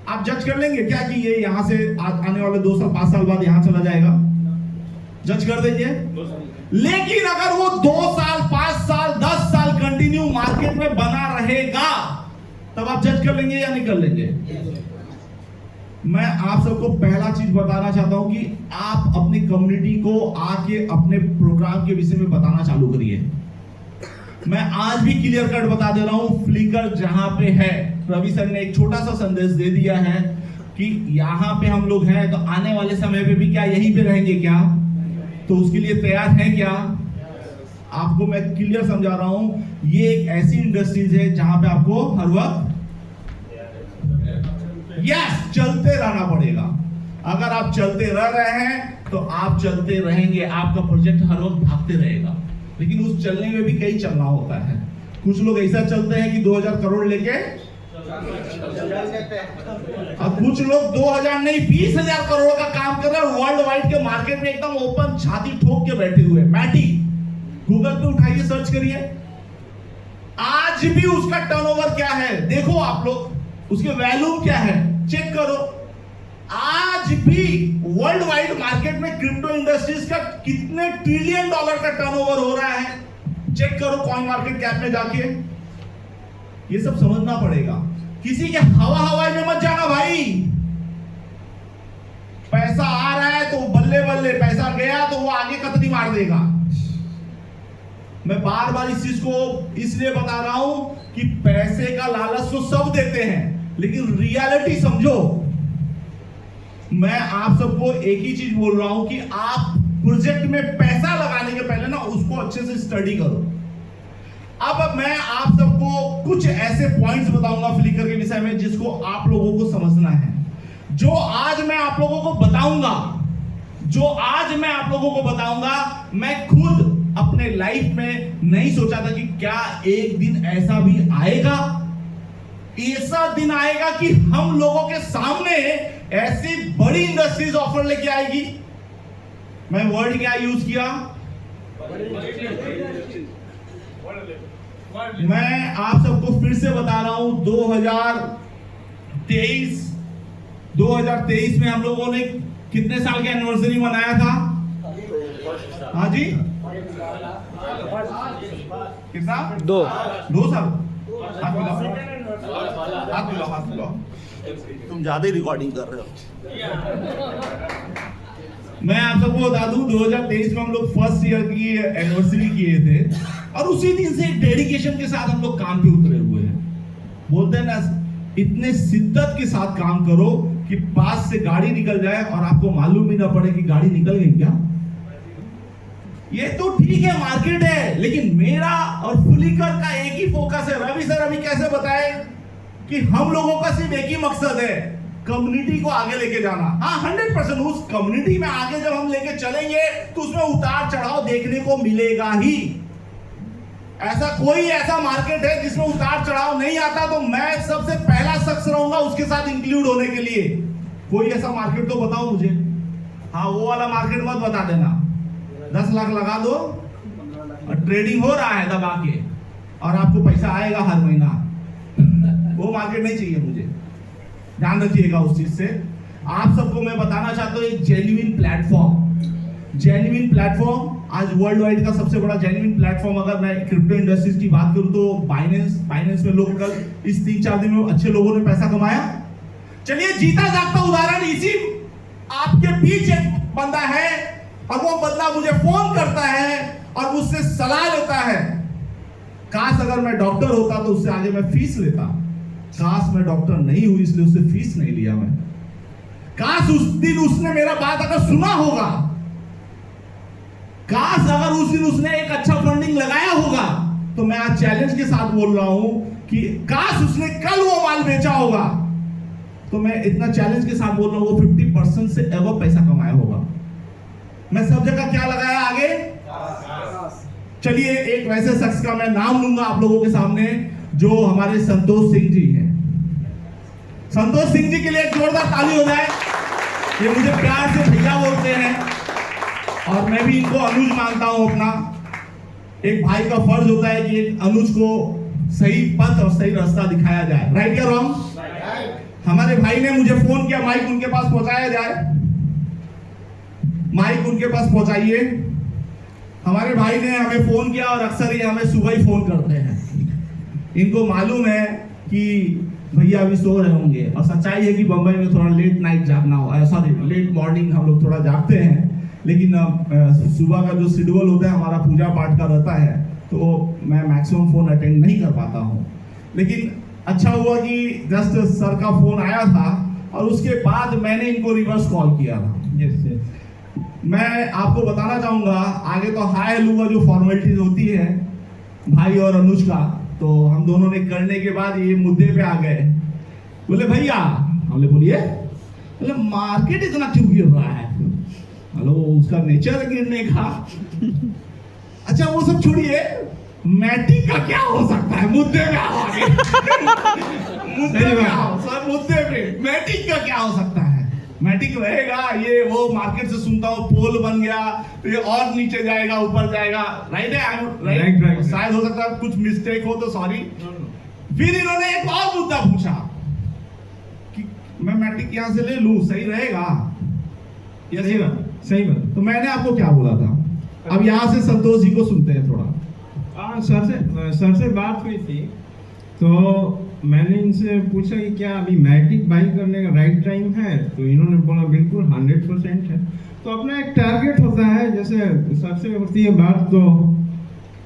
आप जज कर लेंगे क्या कि ये यहां से आने वाले 2 साल 5 साल बाद यहां चला जाएगा? जज कर देंगे। लेकिन अगर वो 2 साल 5 साल 10 साल कंटिन्यू मार्केट में बना रहेगा, तब आप जज कर लेंगे या नहीं कर लेंगे? मैं आप सबको पहला चीज बताना चाहता हूं कि आप अपनी कम्युनिटी को आके अपने प्रोग्राम के विषय में बताना चालू करिए। मैं आज भी क्लियर कट बता दे रहा हूं, फ्लिकर जहां पे है, रवि सर ने एक छोटा सा संदेश दे दिया है कि यहां पे हम लोग हैं, तो आने वाले समय पे भी क्या यहीं पे रहेंगे क्या? तो उसके लिए तैयार हैं क्या? आपको मैं क्लियर समझा रहा हूं, ये एक ऐसी इंडस्ट्रीज है जहां पे आपको हर वक्त चलते रहना पड़ेगा। अगर आप चलते रह रहे हैं तो आप चलते रहेंगे, आपका प्रोजेक्ट हर वक्त भागते रहेगा। लेकिन उस चलने में भी कई चलना होता है। कुछ लोग ऐसा चलते हैं कि 2000 करोड़ लेके, अब कुछ लोग 2000 नहीं 20,000 करोड़ का काम कर रहे हैं, वर्ल्ड वाइड के मार्केट में एकदम ओपन छाती ठोक के बैठे हुए। मैटी गूगल पे उठाइए, सर्च करिए, आज भी उसका टर्नओवर क्या है देखो आप लोग, उसके वैल्यू क्या है चेक करो। आज भी वर्ल्ड वाइड मार्केट में क्रिप्टो इंडस्ट्रीज का कितने ट्रिलियन डॉलर का टर्नओवर हो रहा है, चेक करो कॉइन मार्केट कैप में जाके। ये सब समझना पड़ेगा। किसी के हवाई में मत जाना भाई। पैसा आ रहा है तो बल्ले बल्ले, पैसा गया तो वो आगे कतरी मार देगा। मैं बार बार इस चीज को इसलिए बता रहा हूं कि पैसे का लालच तो सब देते हैं, लेकिन रियलिटी समझो। मैं आप सबको एक ही चीज बोल रहा हूं कि आप प्रोजेक्ट में पैसा लगाने के पहले ना उसको अच्छे से स्टडी करो। अब मैं आप सबको कुछ ऐसे पॉइंट्स बताऊंगा फ्लिकर के विषय में जिसको आप लोगों को समझना है। जो आज मैं आप लोगों को बताऊंगा, मैं खुद अपने लाइफ में नहीं सोचा था कि क्या एक दिन ऐसा भी आएगा, ऐसा दिन आएगा कि हम लोगों के सामने ऐसी बड़ी इंडस्ट्रीज ऑफर लेके आएगी। मैं वर्ड क्या यूज किया? मैं आप सबको फिर से बता रहा हूं, 2023 में हम लोगों ने कितने साल का एनिवर्सरी मनाया था? हाँ जी, कितना? 2 साल। हाथ मिलाओ। तुम ज्यादा ही रिकॉर्डिंग कर रहे हो। मैं आप सबको बता दूं, 2023 में हम लोग फर्स्ट ईयर की एनिवर्सरी किए थे और उसी दिन से डेडिकेशन के साथ हम लोग काम पे उतरे हुए हैं। बोलते हैं ना, इतने शिद्दत के साथ काम करो कि पास से गाड़ी निकल जाए और आपको मालूम ही ना पड़े कि गाड़ी निकल गई क्या। ये तो ठीक है, मार्केट है, लेकिन मेरा और फ्लिकर का एक ही फोकस है। रवि सर अभी कैसे बताए कि हम लोगों का सिर्फ एक ही मकसद है, कम्युनिटी को आगे लेके जाना। हाँ, 100% उस कम्युनिटी में आगे जब हम लेके चलेंगे तो उसमें उतार चढ़ाव देखने को मिलेगा ही। ऐसा मार्केट है जिसमें उतार चढ़ाव नहीं आता, तो मैं सबसे पहला शख्स रहूंगा उसके साथ इंक्लूड होने के लिए। कोई ऐसा मार्केट तो बताओ मुझे। हाँ, वो वाला मार्केट मत बता देना। 10 लाख लगा दो और ट्रेडिंग हो रहा है दबा के और आपको पैसा आएगा हर महीना, वो मार्केट नहीं चाहिए मुझे। ध्यान रखिएगा उस चीज से। आप सबको मैं बताना चाहता हूं, एक जेन्युइन प्लेटफॉर्म आज वर्ल्ड वाइड का सबसे बड़ा जेन्युइन प्लेटफॉर्म, अगर मैं क्रिप्टो इंडस्ट्रीज की बात करूं तो बाइनेंस में लोग कल इस 3-4 दिन में अच्छे लोगों ने पैसा कमाया। चलिए, जीता जागता उदाहरण इसी आपके बीच एक बंदा है और वो बंदा मुझे फोन करता है और मुझसे सलाह लेता है। काश अगर मैं डॉक्टर होता तो उससे आगे मैं फीस लेता। काश मैं डॉक्टर नहीं हूं इसलिए उससे फीस नहीं लिया मैं। काश उस दिन उसने मेरा बात अगर सुना होगा, काश अगर उस दिन उसने एक अच्छा फंडिंग लगाया होगा। तो मैं आज चैलेंज के साथ बोल रहा हूं कि काश उसने कल वो माल बेचा होगा, तो मैं इतना चैलेंज के साथ बोल रहा हूँ वो 50% से एवं पैसा कमाया होगा। मैं सब जगह क्या लगाया आगे? चलिए एक वैसे शख्स का मैं नाम लूंगा आप लोगों के सामने, जो हमारे संतोष सिंह जी हैं। संतोष सिंह जी के लिए एक जोरदार ताली हो जाए। ये मुझे प्यार से भैया बोलते हैं और मैं भी इनको अनुज मानता हूं अपना। एक भाई का फर्ज होता है कि एक अनुज को सही पथ और सही रास्ता दिखाया जाए। राइट या रॉन्ग? हमारे भाई ने मुझे फोन किया, माइक उनके पास पहुंचाया जाए, माइक उनके पास पहुंचाइए। हमारे भाई ने हमें फोन किया और अक्सर ये हमें सुबह ही फोन करते हैं। इनको मालूम है कि भैया अभी सो रहे होंगे, और सच्चाई है कि बंबई में थोड़ा लेट नाइट जागना हो, सॉरी लेट मॉर्निंग हम लोग थोड़ा जागते हैं, लेकिन सुबह का जो शेड्यूल होता है हमारा पूजा पाठ का रहता है, तो मैं मैक्सिमम फोन अटेंड नहीं कर पाता हूँ। लेकिन अच्छा हुआ कि जस्ट सर का फोन आया था और उसके बाद मैंने इनको रिवर्स कॉल किया था। मैं आपको बताना चाहूंगा, आगे तो हाय हेलो का जो फॉर्मेलिटीज होती है भाई और अनुज का, तो हम दोनों ने करने के बाद ये मुद्दे पे आ गए। बोले भैया, हमने बोलिए, बोले मार्केट इतना क्यों गिर रहा है? हेलो, उसका नेचर है गिरने का। अच्छा वो सब छोड़िए, मैटिक का क्या हो सकता है? मुद्दे पे आओ आगे। मुद्दे पे आओ सर, मुद्दे पे मैटिक का क्या हो सकता है? मैटिक रहेगा, ये वो मार्केट से सुनता हूँ पोल बन गया तो ये और नीचे जाएगा ऊपर जाएगा। राइट है? राइट। शायद हो सकता है कुछ मिस्टेक हो तो सॉरी। फिर इन्होंने एक और मुद्दा पूछा कि मैं मैटिक यहाँ से ले लूं, सही रहेगा? सही बात, सही बात। तो मैंने आपको क्या बोला था? अब यहाँ से संतोष जी को सुनते हैं थोड़ा। सर से बात हुई थी, तो मैंने इनसे पूछा कि क्या अभी मैटिक बाई करने का राइट टाइम है, तो इन्होंने बोला बिल्कुल 100% है। तो अपना एक टारगेट होता है, जैसे सबसे होती है बात, तो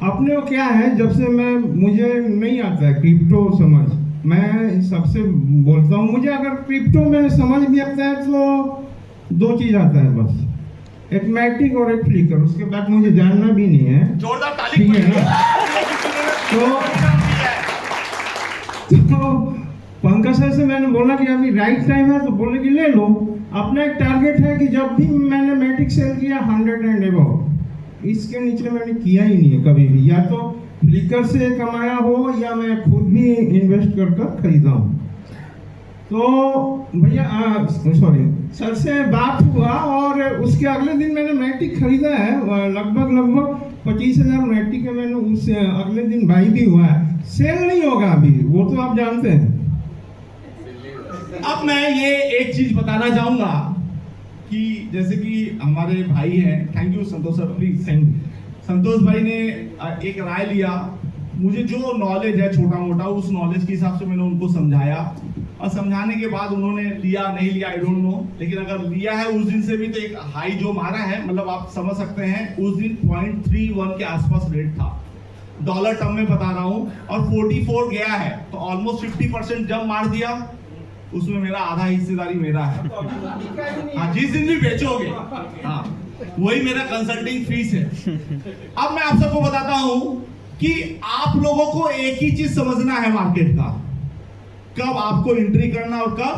अपने को क्या है, जब से मुझे नहीं आता है क्रिप्टो समझ, मैं सबसे बोलता हूँ, मुझे अगर क्रिप्टो में समझ भी आता है तो 2 चीज आता है बस, एक मैटिक और एक फ्लिकर, उसके बाद मुझे जानना भी नहीं है। जोरदार ताली। ठीक है ना? तो पंकज सर से मैंने बोला कि अभी राइट टाइम है, तो बोले कि ले लो। अपना एक टारगेट है कि जब भी मैंने मैटिक सेल किया 100 एंड अबव, इसके नीचे मैंने किया ही नहीं है कभी भी, या तो फ्लिकर से कमाया हो या मैं खुद भी इन्वेस्ट कर खरीदा हूँ। तो भैया सॉरी सर से बात हुआ और उसके अगले दिन मैंने मैटिक खरीदा है, लगभग 25,000 मैटिक है, मैंने उस अगले दिन बाई भी हुआ है। सेल नहीं होगा अभी, वो तो आप जानते हैं। अब मैं ये एक चीज बताना चाहूंगा कि जैसे कि हमारे भाई हैं, thank you Santosh sir, please thank you. Santosh भाई ने एक राय लिया, मुझे जो नॉलेज है छोटा मोटा, उस नॉलेज के हिसाब से मैंने उनको समझाया, और समझाने के बाद उन्होंने लिया नहीं लिया आई डोंट नो, लेकिन अगर लिया है उस दिन से भी तो एक हाई जो मारा है, मतलब आप समझ सकते हैं उस दिन 0.31 के आसपास रेट था, डॉलर टर्म में बता रहा हूं, और 44 गया है, तो ऑलमोस्ट 50% जब मार दिया, उसमें मेरा आधा हिस्सेदारी मेरा है। हाँ, जिस दिन भी बेचोगे, हाँ वही मेरा कंसल्टिंग फीस है। अब मैं आप सबको बताता हूं कि आप लोगों को एक ही चीज समझना है मार्केट का, कब आपको एंट्री करना और कब।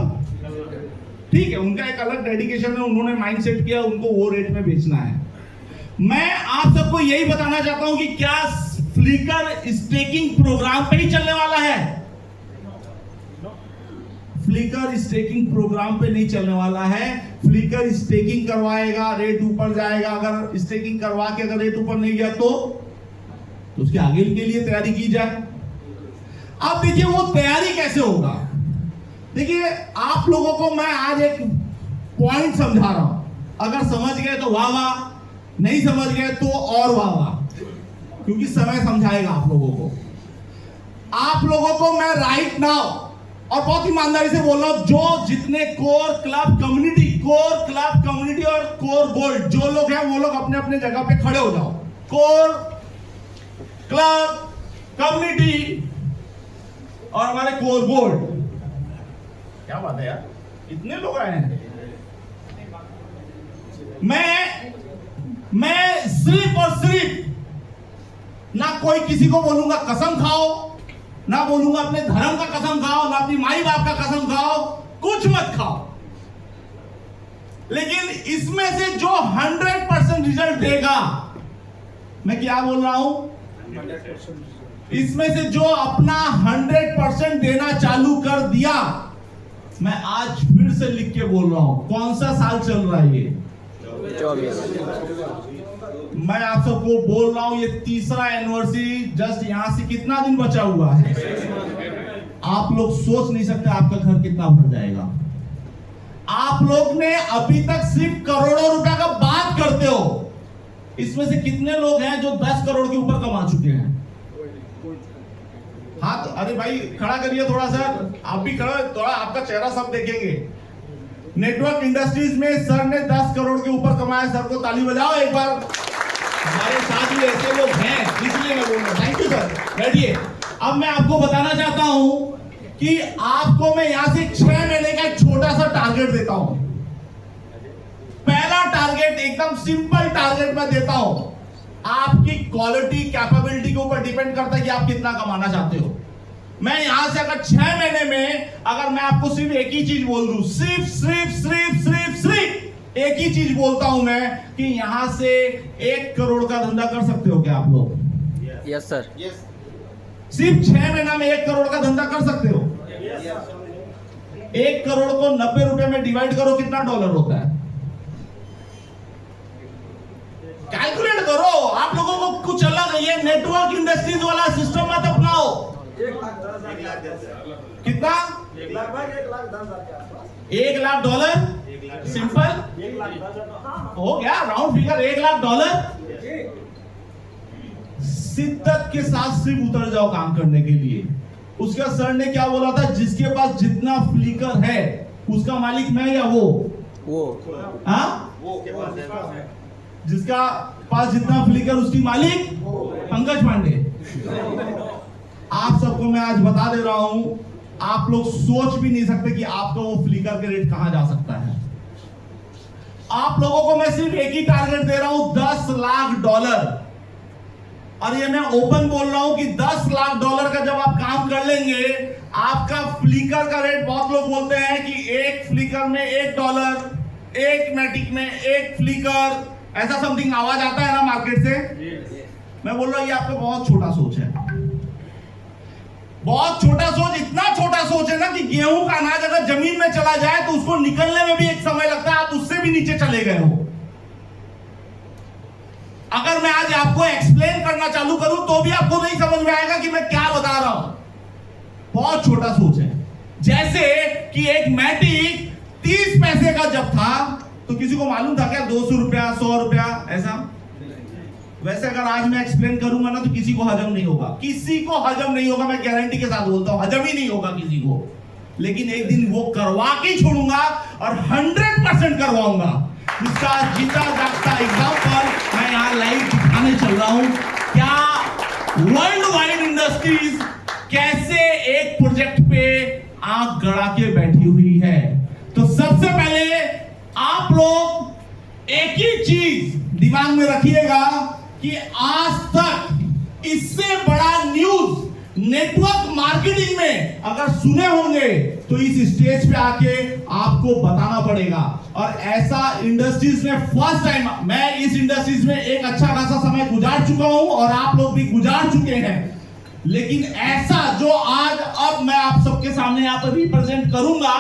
ठीक है, उनका एक अलग डेडिकेशन है, उन्होंने माइंड सेट किया, उनको वो रेट में बेचना है। मैं आप सबको यही बताना चाहता हूं कि क्या फ्लिकर स्टेकिंग प्रोग्राम पे ही चलने वाला है? फ्लिकर स्टेकिंग प्रोग्राम पे नहीं चलने वाला है। फ्लिकर स्टेकिंग करवाएगा, रेट ऊपर जाएगा, अगर स्टेकिंग करवा के अगर रेट ऊपर नहीं गया तो उसके आगे के लिए तैयारी की जाए। अब देखिए वो तैयारी कैसे होगा। देखिए आप लोगों को मैं आज एक पॉइंट समझा रहा हूं, अगर समझ गए तो वाह वाह, नहीं समझ गए तो और वाह वाह, क्योंकि समय समझाएगा आप लोगों को। आप लोगों को मैं राइट नाउ और बहुत ईमानदारी से बोल रहा हूं, जो जितने कोर क्लब कम्युनिटी और कोर गोल्ड जो लोग हैं वो लोग अपने अपने जगह पे खड़े हो जाओ। कोर क्लब कम्युनिटी और हमारे कोर गोल्ड, क्या बात है यार, इतने लोग आए हैं। मैं सिर्फ और सिर्फ ना कोई किसी को बोलूंगा कसम खाओ, ना बोलूंगा अपने धर्म का कसम खाओ, ना अपनी माई बाप का कसम खाओ, कुछ मत खाओ। लेकिन इसमें से जो 100% रिजल्ट देगा, मैं क्या बोल रहा हूं, 100% इसमें से जो अपना 100% देना चालू कर दिया, मैं आज फिर से लिख के बोल रहा हूं, कौन सा साल चल रहा है ये, 24। मैं आप सबको बोल रहा हूं ये तीसरा एनिवर्सरी, जस्ट यहां से कितना दिन बचा हुआ है, आप लोग सोच नहीं सकते आपका घर कितना भर जाएगा। आप लोग ने अभी तक सिर्फ करोड़ों रुपए का बात करते हो, इसमें से कितने लोग हैं जो 10 करोड़ के ऊपर कमा चुके हैं? हाथ, अरे भाई खड़ा करिए थोड़ा सा, आप भी खड़ा, थोड़ा आपका चेहरा सब देखेंगे। नेटवर्क इंडस्ट्रीज में सर ने 10 करोड़ के ऊपर कमाया, सर को ताली बजाओ एक बार। हमारे साथ भी ऐसे लोग हैं, इसलिए मैं बोल रहा हूं। थैंक यू सर, बैठिए। अब मैं आपको बताना चाहता हूं कि आपको मैं यहां से 6 महीने का एक छोटा सा टारगेट देता हूं। पहला टारगेट, एकदम सिंपल टारगेट मैं देता हूं, आपकी क्वालिटी कैपेबिलिटी के ऊपर डिपेंड करता है कि आप कितना कमाना चाहते हो। मैं यहां से अगर 6 महीने में अगर मैं आपको सिर्फ एक ही चीज बोल दूं, सिर्फ एक ही चीज बोलता हूं मैं कि यहां से 1 करोड़ का धंधा कर सकते हो क्या आप लोग? Yes sir. सिर्फ 6 महीना में 1 करोड़ का धंधा कर सकते हो? 1 करोड़ को 90 रुपए में डिवाइड करो, कितना डॉलर होता है? कैलकुलेट करो। आप लोगों को कुछ अलग है, ये नेटवर्क इंडस्ट्रीज वाला सिस्टम मत अपनाओ। 1,10,000 कितना? 1 लाख डॉलर, सिंपल 1,10,000 हो गया, राउंड फिगर। 1 लाख डॉलर शिद्दत के साथ सिर्फ उतर जाओ काम करने के लिए। उसका सर ने क्या बोला था, जिसके पास जितना फ्लिकर है उसका मालिक मैं या वो? हाँ, जिसका पास जितना फ्लिकर उसकी मालिक पंकज पांडे। आप सबको मैं आज बता दे रहा हूं, आप लोग सोच भी नहीं सकते कि आपका वो फ्लिकर के रेट कहां जा सकता है। आप लोगों को मैं सिर्फ एक ही टारगेट दे रहा हूं, 10 लाख डॉलर। और ये मैं ओपन बोल रहा हूं कि 10 लाख डॉलर का जब आप काम कर लेंगे, आपका फ्लिकर का रेट, बहुत लोग बोलते हैं कि एक फ्लिकर में $1, एक मैटिक में 1 फ्लिकर, ऐसा समथिंग आवाज आता है ना मार्केट से। मैं बोल रहा हूं ये आपका बहुत छोटा सोच है, बहुत छोटा सोच। इतना छोटा सोच है ना कि गेहूं का अनाज अगर जमीन में चला जाए तो उसको निकलने में भी एक समय लगता है, आप उससे भी नीचे चले गए हो। अगर मैं आज आपको एक्सप्लेन करना चालू करूं तो भी आपको नहीं समझ में आएगा कि मैं क्या बता रहा हूं। बहुत छोटा सोच है। जैसे कि एक मैटिक 30 पैसे का जब था तो किसी को मालूम था क्या 200 रुपया, 100 रुपया ऐसा? वैसे अगर आज मैं एक्सप्लेन करूंगा ना तो किसी को हजम नहीं होगा, किसी को हजम नहीं होगा, मैं गारंटी के साथ बोलता हूं, हजम ही नहीं होगा किसी को। लेकिन एक दिन वो करवा के छोड़ूंगा और 100% करवाऊंगा। इसका जीता जागता एग्जांपल मैं यहाँ लाइव दिखाने चल रहा हूं। क्या वर्ल्ड वाइड इंडस्ट्रीज कैसे एक प्रोजेक्ट पे आंख गड़ा के बैठी हुई है। तो सबसे पहले आप लोग एक ही चीज दिमाग में रखिएगा कि आज तक इससे बड़ा न्यूज नेटवर्क मार्केटिंग में अगर सुने होंगे तो इस स्टेज पे आके आपको बताना पड़ेगा। और ऐसा इंडस्ट्रीज में फर्स्ट टाइम, मैं इस इंडस्ट्रीज में एक अच्छा खासा समय गुजार चुका हूं और आप लोग भी गुजार चुके हैं, लेकिन ऐसा जो आज अब मैं आप सबके सामने यहाँ पर रिप्रेजेंट करूंगा,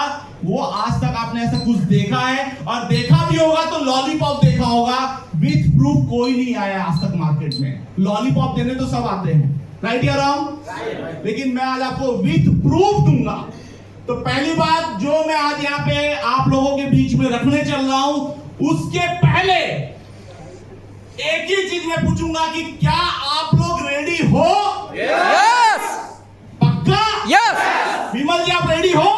वो आज तक आपने ऐसा कुछ देखा है, और देखा भी होगा तो लॉलीपॉप देखा होगा। विथ प्रूफ कोई नहीं आया आज तक मार्केट में। लॉलीपॉप देने तो सब आते हैं, राइट या रॉन्ग? लेकिन मैं आज आपको विथ प्रूफ दूंगा। तो पहली बात जो मैं आज यहाँ पे आप लोगों के बीच में रखने चल रहा हूं, उसके पहले एक ही चीज मैं पूछूंगा कि क्या आप लोग रेडी हो? यस। पक्का? यस। विमल जी आप रेडी हो?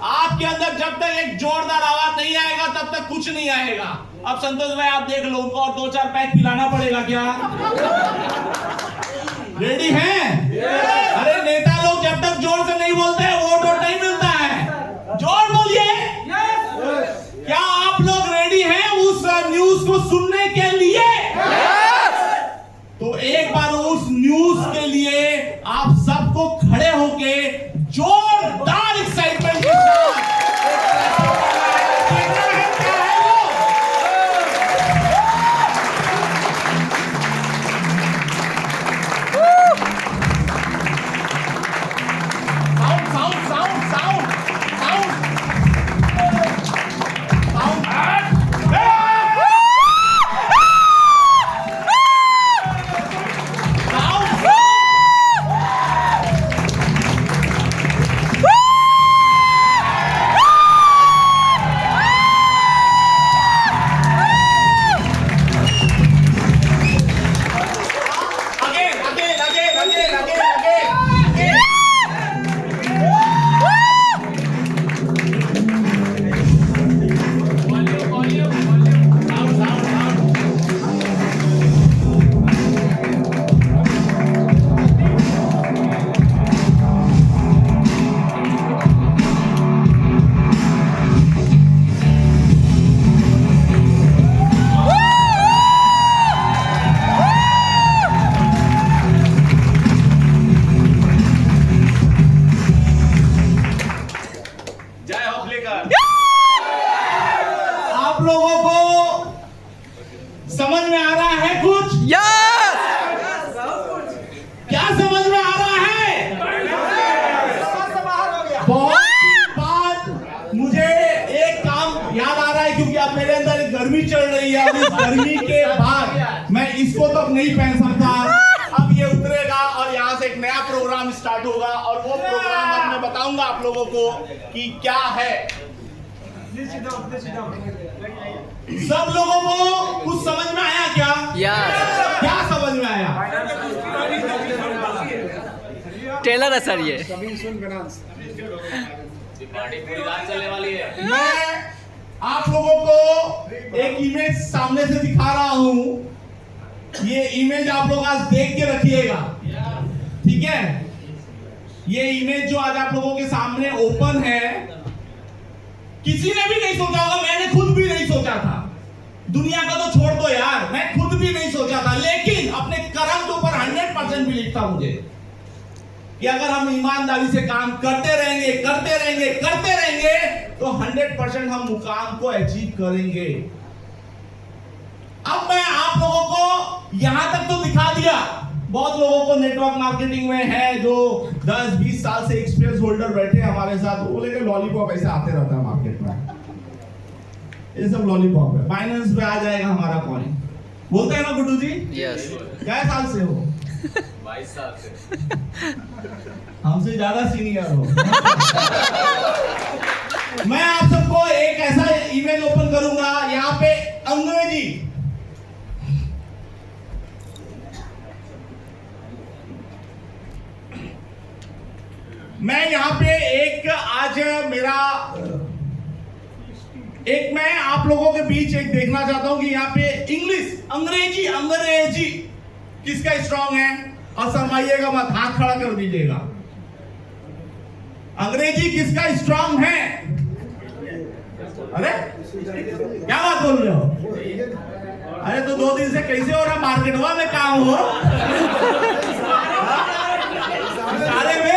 आपके अंदर जब तक एक जोरदार आवाज नहीं आएगा तब तक कुछ नहीं आएगा। अब संतोष भाई आप देख लो, उनको और 2-4 पैक पिलाना पड़ेगा क्या? रेडी हैं? अरे नेता लोग जब तक जोर से नहीं बोलते हैं वोट और नहीं मिलता है। जोर बोलिए। क्या आप लोग रेडी हैं उस न्यूज को सुनने के लिए? तो एक बार उस न्यूज के लिए आप सबको आप लोगों को समझ में आ रहा है कुछ? यस क्या समझ में आ रहा है? बहुत बात मुझे एक काम याद आ रहा है, क्योंकि अब मेरे अंदर एक गर्मी चल रही है। अब इस गर्मी के बाद मैं इसको तो नहीं पहन सकता। अब ये उतरेगा और यहाँ से एक नया प्रोग्राम स्टार्ट होगा, और वो प्रोग्राम अब मैं बताऊंगा आप लोगों को कि क्या है। सब लोगों को कुछ समझ में आया क्या? यस क्या समझ में आया? टेलर है सर ये। मैं आप लोगों को एक इमेज सामने से दिखा रहा हूं। ये इमेज आप लोग आज देख के रखिएगा, ठीक है? ये इमेज जो आज आप लोगों के सामने ओपन है, किसी ने भी नहीं सोचा होगा, मैंने खुद भी नहीं सोचा था। दुनिया का तो छोड़ दो यार, मैं खुद भी नहीं सोचा था, लेकिन अपने कर्म के ऊपर 100% बिलीव था मुझे कि अगर हम ईमानदारी से काम करते रहेंगे तो 100% हम मुकाम को अचीव करेंगे। अब मैं आप लोगों को यहां तक तो दिखा दिया। बहुत लोगों को नेटवर्क मार्केटिंग में है जो 10-20 साल से एक्सपीरियंस होल्डर बैठे हमारे साथ, वो बोले कि लॉलीपॉप ऐसे आते रहता है मार्केट में, ये सब लॉलीपॉप है, फाइनेंस पे आ जाएगा हमारा कॉइन, बोलते हैं ना गुड्डू जी? यस क्या साल से हो? 22 साल से। हमसे ज्यादा सीनियर हो। मैं आप सबको एक ऐसा इमेज ओपन करूंगा, यहाँ पे अंग्रेजी मैं यहाँ पे एक आज मेरा एक मैं आप लोगों के बीच एक देखना चाहता हूं कि यहाँ पे इंग्लिश अंग्रेजी किसका स्ट्रांग है, और शर्माइएगा मत, हाथ खड़ा कर दीजिएगा। अंग्रेजी किसका स्ट्रांग है? अरे क्या बात बोल रहे हो? अरे तो 2 दिन से कैसे हो रहा मार्केट हुआ में काम हो सारे में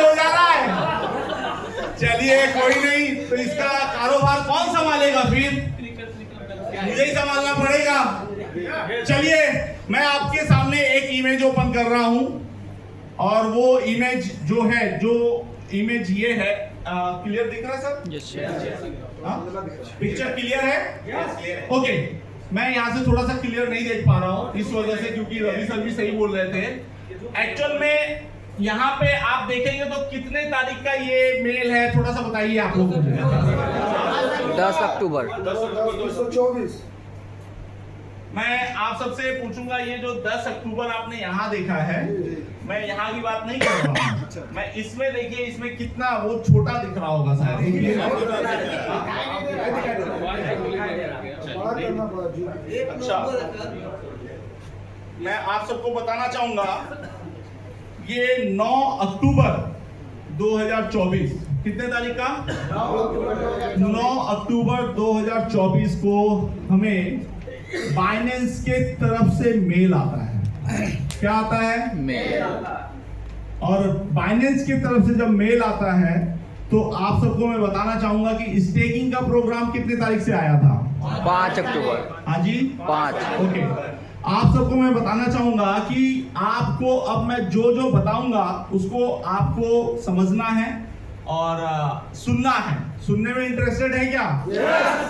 हो जा रहा है। चलिए कोई नहीं, तो इसका कारोबार कौन संभालेगा? फिर मुझे ही संभालना पड़ेगा। चलिए मैं आपके सामने एक इमेज ओपन कर रहा हूं, और वो इमेज जो है, ये है, क्लियर दिख रहा है सर? यस पिक्चर क्लियर है? ओके, मैं यहाँ से थोड़ा सा क्लियर नहीं देख पा रहा हूँ इस वजह से, क्योंकि रवि सर भी सही बोल रहे थे। एक्चुअल में यहाँ पे आप देखेंगे तो कितने तारीख का ये मेल है, थोड़ा सा बताइए आप लोग मुझे। 10 अक्टूबर। मैं आप सबसे पूछूंगा, ये जो 10 अक्टूबर आपने यहाँ देखा है, मैं यहाँ की बात नहीं कर रहा हूँ, मैं इसमें देखिए, इसमें कितना वो छोटा दिख रहा होगा शायद। अच्छा, मैं आप सबको बताना चाहूंगा, ये 9 अक्टूबर 2024, कितने तारीख का? 9 अक्टूबर 2024 को हमें बाइनेंस के तरफ से मेल आता है। क्या आता है? मेल। और बाइनेंस की तरफ से जब मेल आता है तो आप सबको मैं बताना चाहूंगा कि स्टेकिंग का प्रोग्राम कितने तारीख से आया था? 5 अक्टूबर। हाँ जी 5। ओके, आप सबको मैं बताना चाहूंगा कि आपको अब मैं जो बताऊंगा उसको आपको समझना है और सुनना है। सुनने में इंटरेस्टेड है क्या?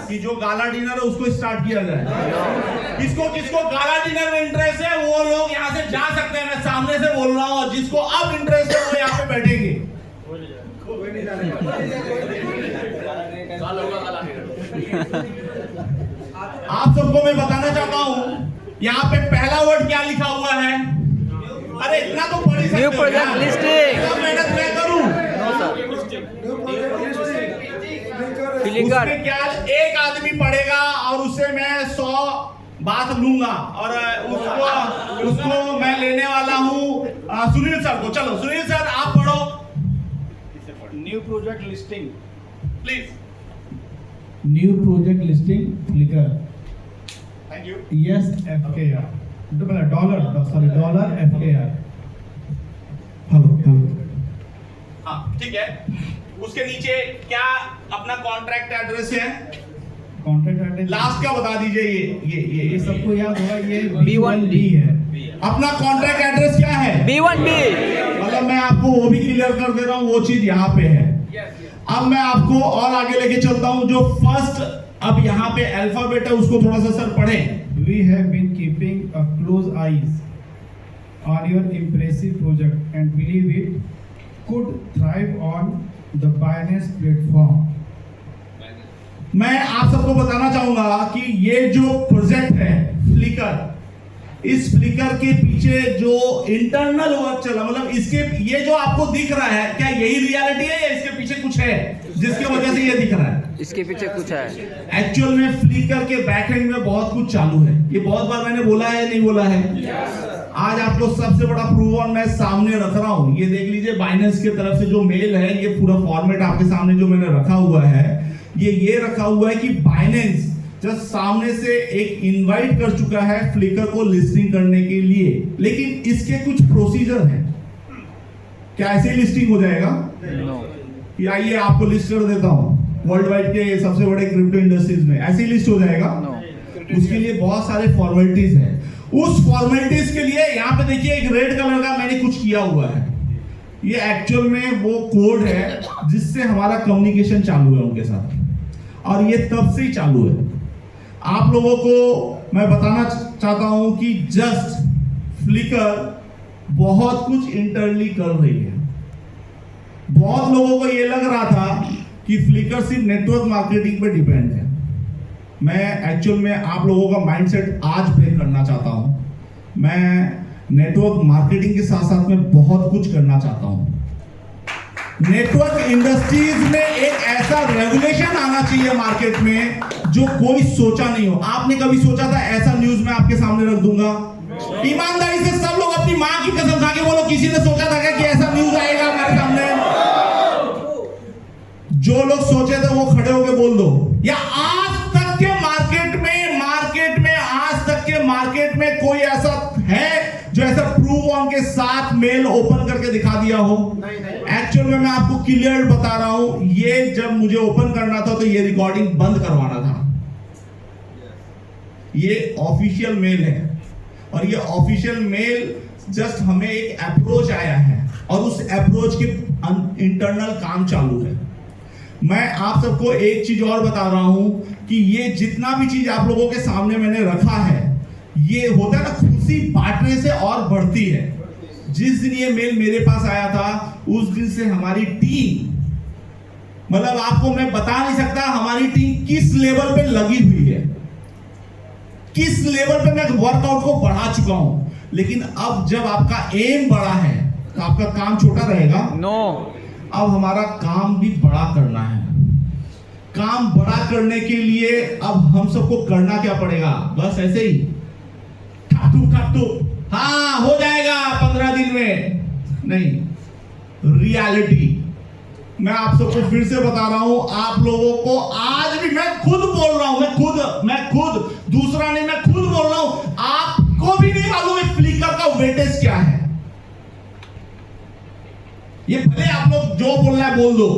कि जो गाला डिनर है उसको स्टार्ट किया जाए। किसको गाला डिनर में इंटरेस्ट है वो लोग यहाँ से जा सकते हैं, मैं सामने से बोल रहा हूँ। और जिसको अब इंटरेस्ट है वो यहाँ पे बैठेंगे। आप सबको मैं बताना चाहता हूँ, यहाँ पे पहला वर्ड क्या लिखा हुआ है? अरे इतना तो पढ़ ही सकते न्यू प्रोजेक्ट लिस्टिंग। मेहनत मैं करूँ। उसमें क्या एक आदमी पढ़ेगा और उससे मैं 100 बात लूंगा, और उसको मैं लेने वाला हूँ सुनील सर को। चलो सुनील सर आप पढ़ो। New project listing please. New project listing clicker. Thank you. Yes FKR. $FKR. Hello. हाँ ठीक है, उसके नीचे क्या अपना कॉन्ट्रैक्ट एड्रेस है, कॉन्ट्रैक्ट एड्रेस लास्ट का बता दीजिए। ये सबको याद होगा, ये B1B है। अपना कॉन्ट्रैक्ट एड्रेस क्या है? B1B। मतलब मैं आपको वो भी क्लियर कर दे रहा हूँ, वो चीज यहाँ पे है। अब मैं आपको और आगे लेके चलता हूँ। जो फर्स्ट अब यहाँ पे अल्फाबेट है उसको थोड़ा सा सर पढ़ें। We have been keeping a close eyes on your impressive project and believe it could thrive on the Binance platform. मैं आप सबको बताना चाहूंगा कि ये जो प्रोजेक्ट है फ्लिकर, इस फ्लिकर के पीछे जो इंटरनल वर्क चला, मतलब इसके ये जो आपको दिख रहा है, क्या यही रियलिटी है या इसके पीछे कुछ है जिसकी वजह से ये दिख रहा है? इसके पीछे कुछ है। एक्चुअल में फ्लिकर के बैकएंड में बहुत कुछ चालू है। ये बहुत बार मैंने बोला है, नहीं बोला है? आज आपको सबसे बड़ा प्रूफ ऑन मैं सामने रख रहा हूं। ये देख लीजिए, बाइनेंस की तरफ से जो मेल है, ये पूरा फॉर्मेट आपके सामने जो मैंने रखा हुआ है, ये रखा हुआ है कि बाइनेंस जस्ट सामने से एक इनवाइट कर चुका है फ्लिकर को लिस्टिंग करने के लिए, लेकिन इसके कुछ प्रोसीजर हैं। क्या ऐसे ही लिस्टिंग हो जाएगा? नो। या आइए आपको लिस्ट कर देता हूं, वर्ल्ड वाइड के सबसे बड़े क्रिप्टो इंडस्ट्रीज में ऐसे ही लिस्ट हो जाएगा? नो। उसके लिए बहुत सारे फॉर्मेलिटीज हैं। उस फॉर्मेलिटीज के लिए यहाँ पे देखिए एक रेड कलर का मैंने कुछ किया हुआ है। ये एक्चुअल में वो कोड है जिससे हमारा कम्युनिकेशन चालू है उनके साथ, और ये तब से ही चालू है। आप लोगों को मैं बताना चाहता हूं कि जस्ट फ्लिकर बहुत कुछ इंटरनली कर रही है। बहुत लोगों को ये लग रहा था कि फ्लिकर सिर्फ नेटवर्क मार्केटिंग पे डिपेंड है। मैं एक्चुअल में आप लोगों का माइंडसेट आज ब्रेक करना चाहता हूं। मैं नेटवर्क मार्केटिंग के साथ साथ में बहुत कुछ करना चाहता हूं। नेटवर्क इंडस्ट्रीज में एक ऐसा रेगुलेशन आना चाहिए मार्केट में जो कोई सोचा नहीं हो। आपने कभी सोचा था ऐसा न्यूज मैं आपके सामने रख दूंगा? ईमानदारी से सब लोग अपनी मां की कसम खा के बोलो, किसी ने सोचा था कि ऐसा न्यूज आएगा हमारे सामने? जो लोग सोचे थे वो खड़े होके बोल दो। या आज तक के मार्केट में कोई ऐसा है जो ऐसा प्रूव ऑन के साथ मेल ओपन करके दिखा दिया हो? एक्चुअल में मैं आपको क्लियर बता रहा हूं, ये जब मुझे ओपन करना था तो ये रिकॉर्डिंग बंद करवाना था। ये ऑफिशियल मेल है, और ये ऑफिशियल मेल जस्ट हमें एक अप्रोच आया है, और उस अप्रोच के इंटरनल काम चालू है। मैं आप सबको एक चीज और बता रहा हूं कि ये जितना भी चीज आप लोगों के सामने मैंने रखा है, ये होता है ना, खुशी बांटने से और बढ़ती है। जिस दिन ये मेल मेरे पास आया था उस दिन से हमारी टीम, मतलब आपको मैं बता नहीं सकता हमारी टीम किस लेवल पे लगी हुई है, किस लेवल पे मैं वर्कआउट को बढ़ा चुका हूं। लेकिन अब जब आपका एम बड़ा है तो आपका काम छोटा रहेगा? नो। अब हमारा काम भी बड़ा करना है। काम बड़ा करने के लिए अब हम सबको करना क्या पड़ेगा? बस ऐसे ही ठाटू हाँ हो जाएगा 15 दिन में, नहीं, रियलिटी। मैं आप सबको फिर से बता रहा हूं, आप लोगों को आज भी मैं खुद बोल रहा हूं, मैं खुद दूसरा नहीं, मैं खुद बोल रहा हूं, आपको भी नहीं मालूम है फ्लिकर का वेटेज क्या है। ये भले आप लोग जो बोलना है बोल दो,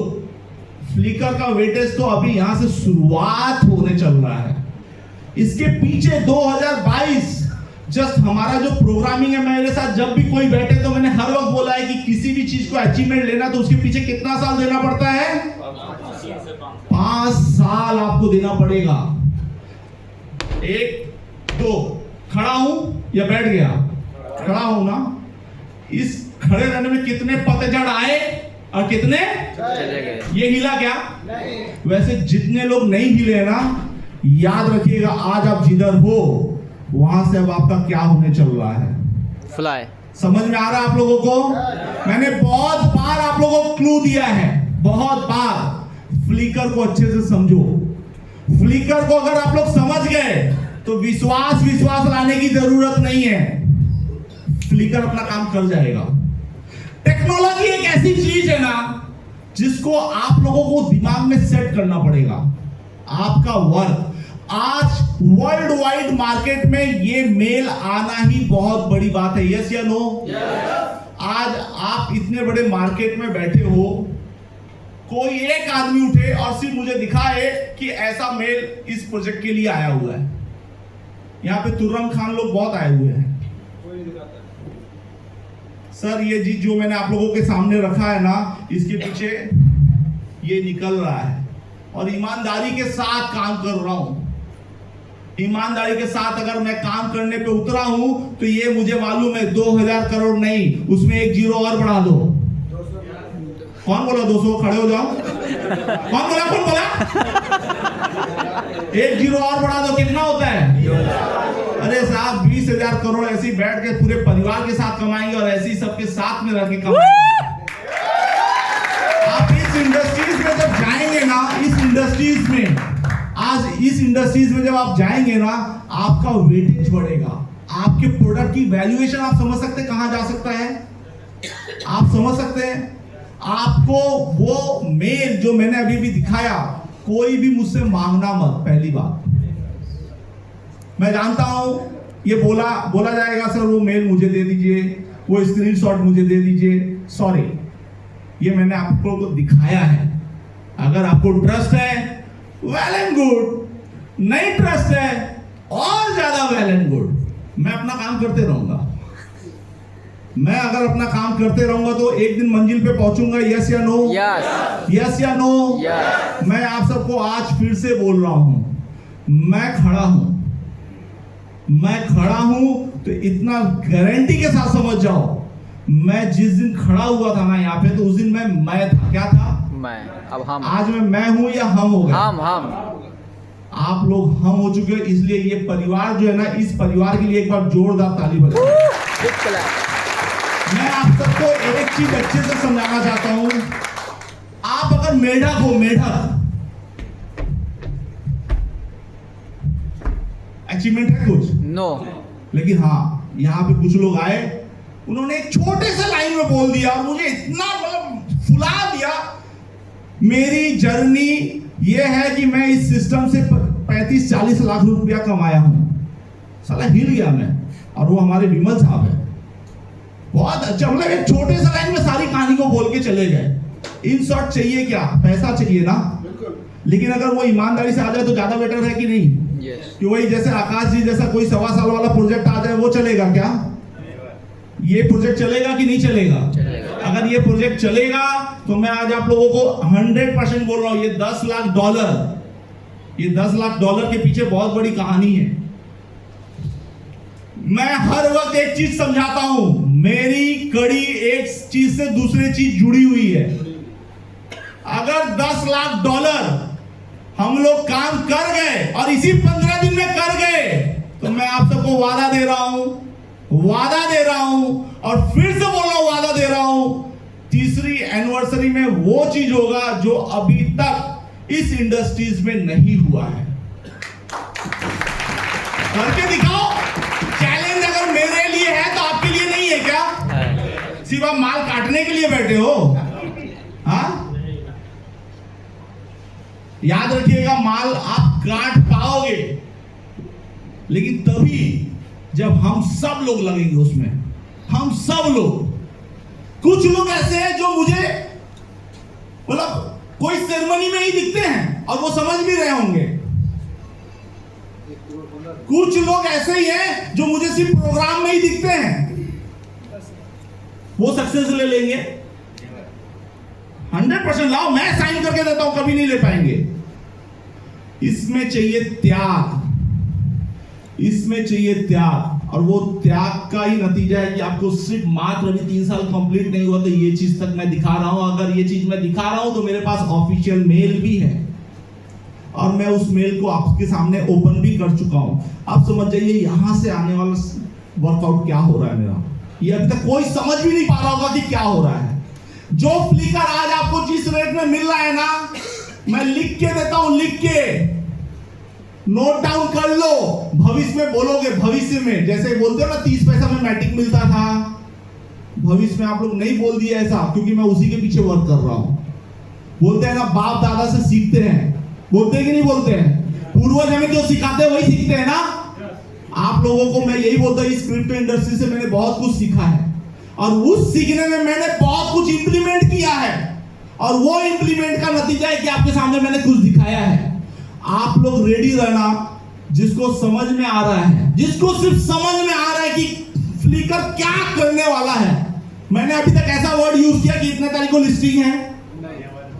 फ्लिकर का वेटेज तो अभी यहां से शुरुआत होने चल रहा है। इसके पीछे 2022 जस्ट हमारा जो प्रोग्रामिंग है, मेरे साथ जब भी कोई बैठे तो मैंने हर वक्त बोला है कि किसी भी चीज को अचीवमेंट लेना तो उसके पीछे कितना साल देना पड़ता है? 5 साल आपको देना पड़ेगा। 1 2 खड़ा हूं या बैठ गया? खड़ा हूं ना। इस खड़े रहने में कितने पतझड़ आए और कितने चले गए। ये हिला क्या? वैसे जितने लोग नहीं हिले ना, याद रखिएगा आज आप जिधर हो वहां से अब आपका क्या होने चल रहा है। फ्लाई। समझ में आ रहा है आप लोगों को? मैंने बहुत बार आप लोगों को क्लू दिया है, बहुत बार। फ्लिकर को अच्छे से समझो। फ्लिकर को अगर आप लोग समझ गए तो विश्वास लाने की जरूरत नहीं है, फ्लिकर अपना काम कर जाएगा। टेक्नोलॉजी एक ऐसी चीज है ना जिसको आप लोगों को दिमाग में सेट करना पड़ेगा। आपका वर्क आज वर्ल्ड वाइड मार्केट में ये मेल आना ही बहुत बड़ी बात है। यस या नो? आज आप इतने बड़े मार्केट में बैठे हो, कोई एक आदमी उठे और सिर्फ मुझे दिखाए कि ऐसा मेल इस प्रोजेक्ट के लिए आया हुआ है। यहाँ पे तुर्रम खान लोग बहुत आए हुए हैं। सर ये जी जो मैंने आप लोगों के सामने रखा है ना, इसके पीछे ये निकल रहा है और ईमानदारी के साथ काम कर रहा हूं। ईमानदारी के साथ अगर मैं काम करने पे उतरा हूं तो ये मुझे मालूम है 2000 करोड़ नहीं, उसमें एक जीरो और बढ़ा दो। कौन बोला 200? खड़े हो जाओ। कौन बोला? एक जीरो और बढ़ा दो, कितना होता है? अरे साहब 20,000 करोड़ ऐसे ही बैठ के पूरे परिवार के साथ कमाएंगे और ऐसे ही सबके साथ में रह के कमाएंगे। आप इस इंडस्ट्रीज में जब जाएंगे ना, इस इंडस्ट्रीज में जब आप जाएंगे ना, आपका वेटेज बढ़ेगा। आपके प्रोडक्ट की वैल्यूएशन आप समझ सकते हैं कहां जा सकता है? आप समझ सकते हैं? आपको वो मेल जो मैंने अभी भी दिखाया, कोई भी मुझसे मांगना मत। पहली बात, मैं जानता हूं ये बोला जाएगा सर वो मेल मुझे दे दीजिए, वो स्क्रीनशॉट मुझे दे दीजिए। सॉरी, ये मैंने आपको दिखाया है। अगर आपको ट्रस्ट है वेल एंड गुड, नहीं ट्रस्ट है और ज्यादा वेल एंड गुड। मैं अपना काम करते रहूंगा। मैं अगर अपना काम करते रहूंगा तो एक दिन मंजिल पे पहुंचूंगा। यस या नो? यस या नो? मैं आप सबको आज फिर से बोल रहा हूं, मैं खड़ा हूं तो इतना गारंटी के साथ समझ जाओ, मैं जिस दिन खड़ा हुआ था ना यहाँ पे, तो उस दिन मैं था। क्या था? मैं। अब हम। आज मैं हूं या हम हो गए? हम। आप लोग हम हो चुके हैं, इसलिए ये परिवार जो है ना, इस परिवार के लिए एक बार जोरदार ताली बजाओ। मैं आप सबको एक चीज अच्छे से समझाना चाहता हूं। आप अगर मेढक हो, मेढक अचीवमेंट है कुछ? नो। लेकिन हाँ, यहाँ पे कुछ लोग आए, उन्होंने एक छोटे से लाइन में बोल दिया और मुझे इतना मतलब फुला दिया। मेरी जर्नी ये है कि मैं इस सिस्टम से 35-40 लाख रुपया कमाया हूं। साला हिल गया मैं। और वो हमारे विमल साहब है, बहुत अच्छा, मतलब एक छोटे से लाइन में सारी कहानी को बोल के चले गए। इन शॉर्ट चाहिए क्या? पैसा चाहिए ना, लेकिन अगर वो ईमानदारी से आ जाए तो ज्यादा बेटर है कि नहीं? कि वही जैसे आकाश जी जैसा कोई 1.25 साल वाला प्रोजेक्ट आ जाए, वो चलेगा क्या? ये प्रोजेक्ट चलेगा कि नहीं चलेगा? अगर ये प्रोजेक्ट चलेगा तो मैं आज आप लोगों को 100% बोल रहा हूं, ये 10 लाख डॉलर के पीछे बहुत बड़ी कहानी है। मैं हर वक्त एक चीज समझाता हूं, मेरी कड़ी एक चीज से दूसरी चीज जुड़ी हुई है। अगर 10 लाख डॉलर हम लोग काम कर गए और इसी 15 दिन में कर गए, तो मैं आप सबको वादा दे रहा हूं और फिर से बोल रहा हूं, वादा दे रहा हूं, तीसरी एनिवर्सरी में वो चीज होगा जो अभी तक इस इंडस्ट्रीज में नहीं हुआ है। करके दिखाओ। चैलेंज अगर मेरे लिए है तो आपके लिए नहीं है क्या? सिर्फ आप माल काटने के लिए बैठे हो? हाँ, याद रखिएगा, माल आप काट पाओगे, लेकिन तभी जब हम सब लोग लगेंगे उसमें। हम सब लोग। कुछ लोग ऐसे हैं जो मुझे मतलब कोई सेरेमनी में ही दिखते हैं और वो समझ भी रहे होंगे। कुछ लोग ऐसे ही हैं जो मुझे सिर्फ प्रोग्राम में ही दिखते हैं, वो सक्सेस ले लेंगे। 100% लाओ, मैं साइन करके देता हूं, कभी नहीं ले पाएंगे। इसमें चाहिए त्याग, और वो त्याग का ही नतीजा है कि आपको सिर्फ मात्र अभी 3 साल कंप्लीट नहीं हुआ तो ये चीज तक मैं दिखा रहा हूं। अगर ये चीज मैं दिखा रहा हूं तो मेरे पास ऑफिशियल मेल भी है और मैं उस मेल को आपके सामने ओपन भी कर चुका हूं। आप समझ जाइए यहां से आने वाला वर्कआउट क्या हो रहा है मेरा। ये अभी तक कोई समझ भी नहीं पा रहा होगा कि क्या हो रहा है। जो फ्लिकर आज आपको जिस रेट में मिल रहा है ना, मैं लिख के देता हूं, लिख के नोट डाउन कर लो। भविष्य में बोलोगे, भविष्य में जैसे बोलते हो ना 30 पैसा में मैट्रिक मिलता था, भविष्य में आप लोग नहीं बोल दिए ऐसा, क्योंकि मैं उसी के पीछे वर्क कर रहा हूं। बोलते हैं ना बाप दादा से सीखते हैं, बोलते हैं कि नहीं बोलते हैं? पूर्वज हमें जो सिखाते हैं वही सीखते हैं ना। आप लोगों को मैं यही बोलता हूं, इस क्रिप्टो इंडस्ट्री से मैंने बहुत कुछ सीखा है और उस सीखने में मैंने बहुत कुछ इंप्लीमेंट किया है और वो इंप्लीमेंट का नतीजा है कि आपके सामने मैंने कुछ दिखाया है। आप लोग रेडी रहना, जिसको समझ में आ रहा है, जिसको सिर्फ समझ में आ रहा है कि फ्लिकर क्या करने वाला है। मैंने अभी तक ऐसा वर्ड यूज किया कि इतने तारीख को लिस्टिंग है,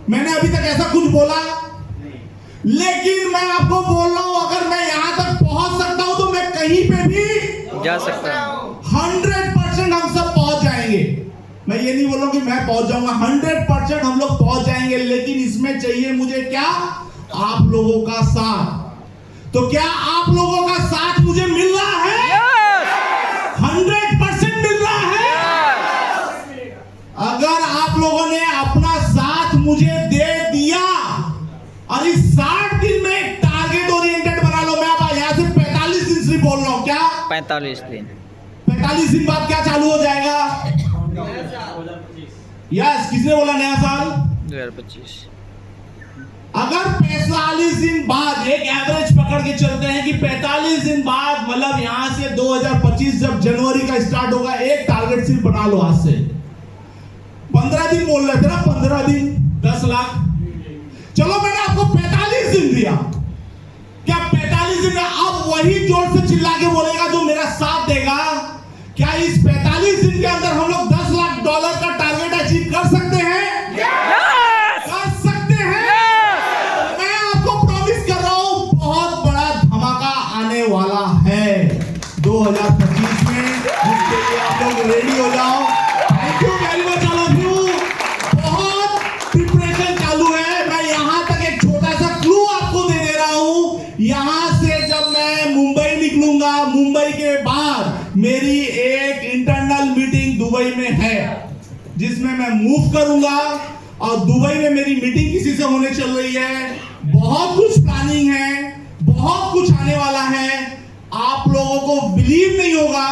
मैंने अभी तक ऐसा कुछ बोला, लेकिन मैं आपको बोल रहा हूं अगर मैं यहां तक पहुंच सकता हूं तो मैं कहीं पे भी जा सकता हूं। 100% हम सब पहुंच जाएंगे। मैं ये नहीं बोल रहा हूं कि मैं पहुंच जाऊंगा, 100% हम लोग पहुंच जाएंगे, लेकिन इसमें चाहिए मुझे क्या? आप लोगों का साथ। तो क्या आप लोगों का साथ मुझे मिल रहा है? 100% मिल रहा है। अगर आप लोगों ने अपना साथ मुझे दे दिया और इस 60 दिन में टारगेट ओरिएंटेड बना लो। मैं अब यहां से 45 दिन से बोल रहा हूं, क्या 45 दिन 45 दिन बाद क्या चालू हो जाएगा? यस, किसने बोला नया साल? 2025। अगर 45 दिन बाद एक एवरेज पकड़ के चलते हैं कि 45 दिन बाद, मतलब यहां से 2025 जब जनवरी का स्टार्ट होगा, एक टारगेट सिर्फ बना लो आज से। 15 दिन बोल रहे थे ना, 15 दिन 10 लाख। चलो मैंने आपको 45 दिन दिया, क्या 45 दिन में अब वही जोर से चिल्ला के बोलेगा जो मेरा साथ देगा? क्या इस 45 दिन के अंदर हम लोग $10 लाख का टारगेट अचीव कर सकते हैं? कर सकते हैं। मैं आपको प्रॉमिस कर रहा हूं, बहुत बड़ा धमाका आने वाला है 2025 में, जिसके लिए आप लोग रेडी हो जाओ। Thank you very much all of you. बहुत प्रिपरेशन चालू है। मैं यहां तक एक छोटा सा क्लू आपको दे दे रहा हूं। यहां से जब मैं मुंबई निकलूंगा, मुंबई के बाद मेरी एक इंटरनल मीटिंग दुबई में है, जिसमें मैं मूव करूंगा और दुबई में मेरी मीटिंग किसी से होने चल रही है। बहुत कुछ प्लानिंग है, बहुत कुछ आने वाला है। आप लोगों को बिलीव नहीं होगा,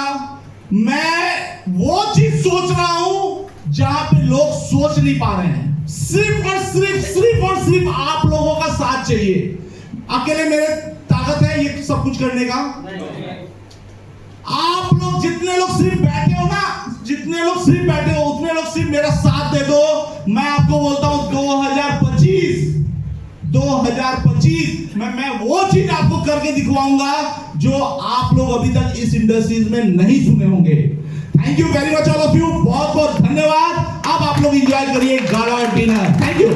मैं वो चीज सोच रहा हूं जहां पे लोग सोच नहीं पा रहे हैं। सिर्फ और सिर्फ आप लोगों का साथ चाहिए। अकेले मेरे ताकत है ये सब कुछ करने का? आप लोग जितने लोग सिर्फ बैठे हो ना, जितने लोग सिर्फ बैठे हो, उतने लोग सिर्फ मेरा साथ दे दो। मैं आपको बोलता हूं 2025 में मैं वो चीज आपको करके दिखवाऊंगा जो आप लोग अभी तक इस इंडस्ट्रीज में नहीं सुने होंगे। Thank you very much all of you. बहुत बहुत धन्यवाद। अब आप लोग एंजॉय करिए गाला डिनर। Thank you.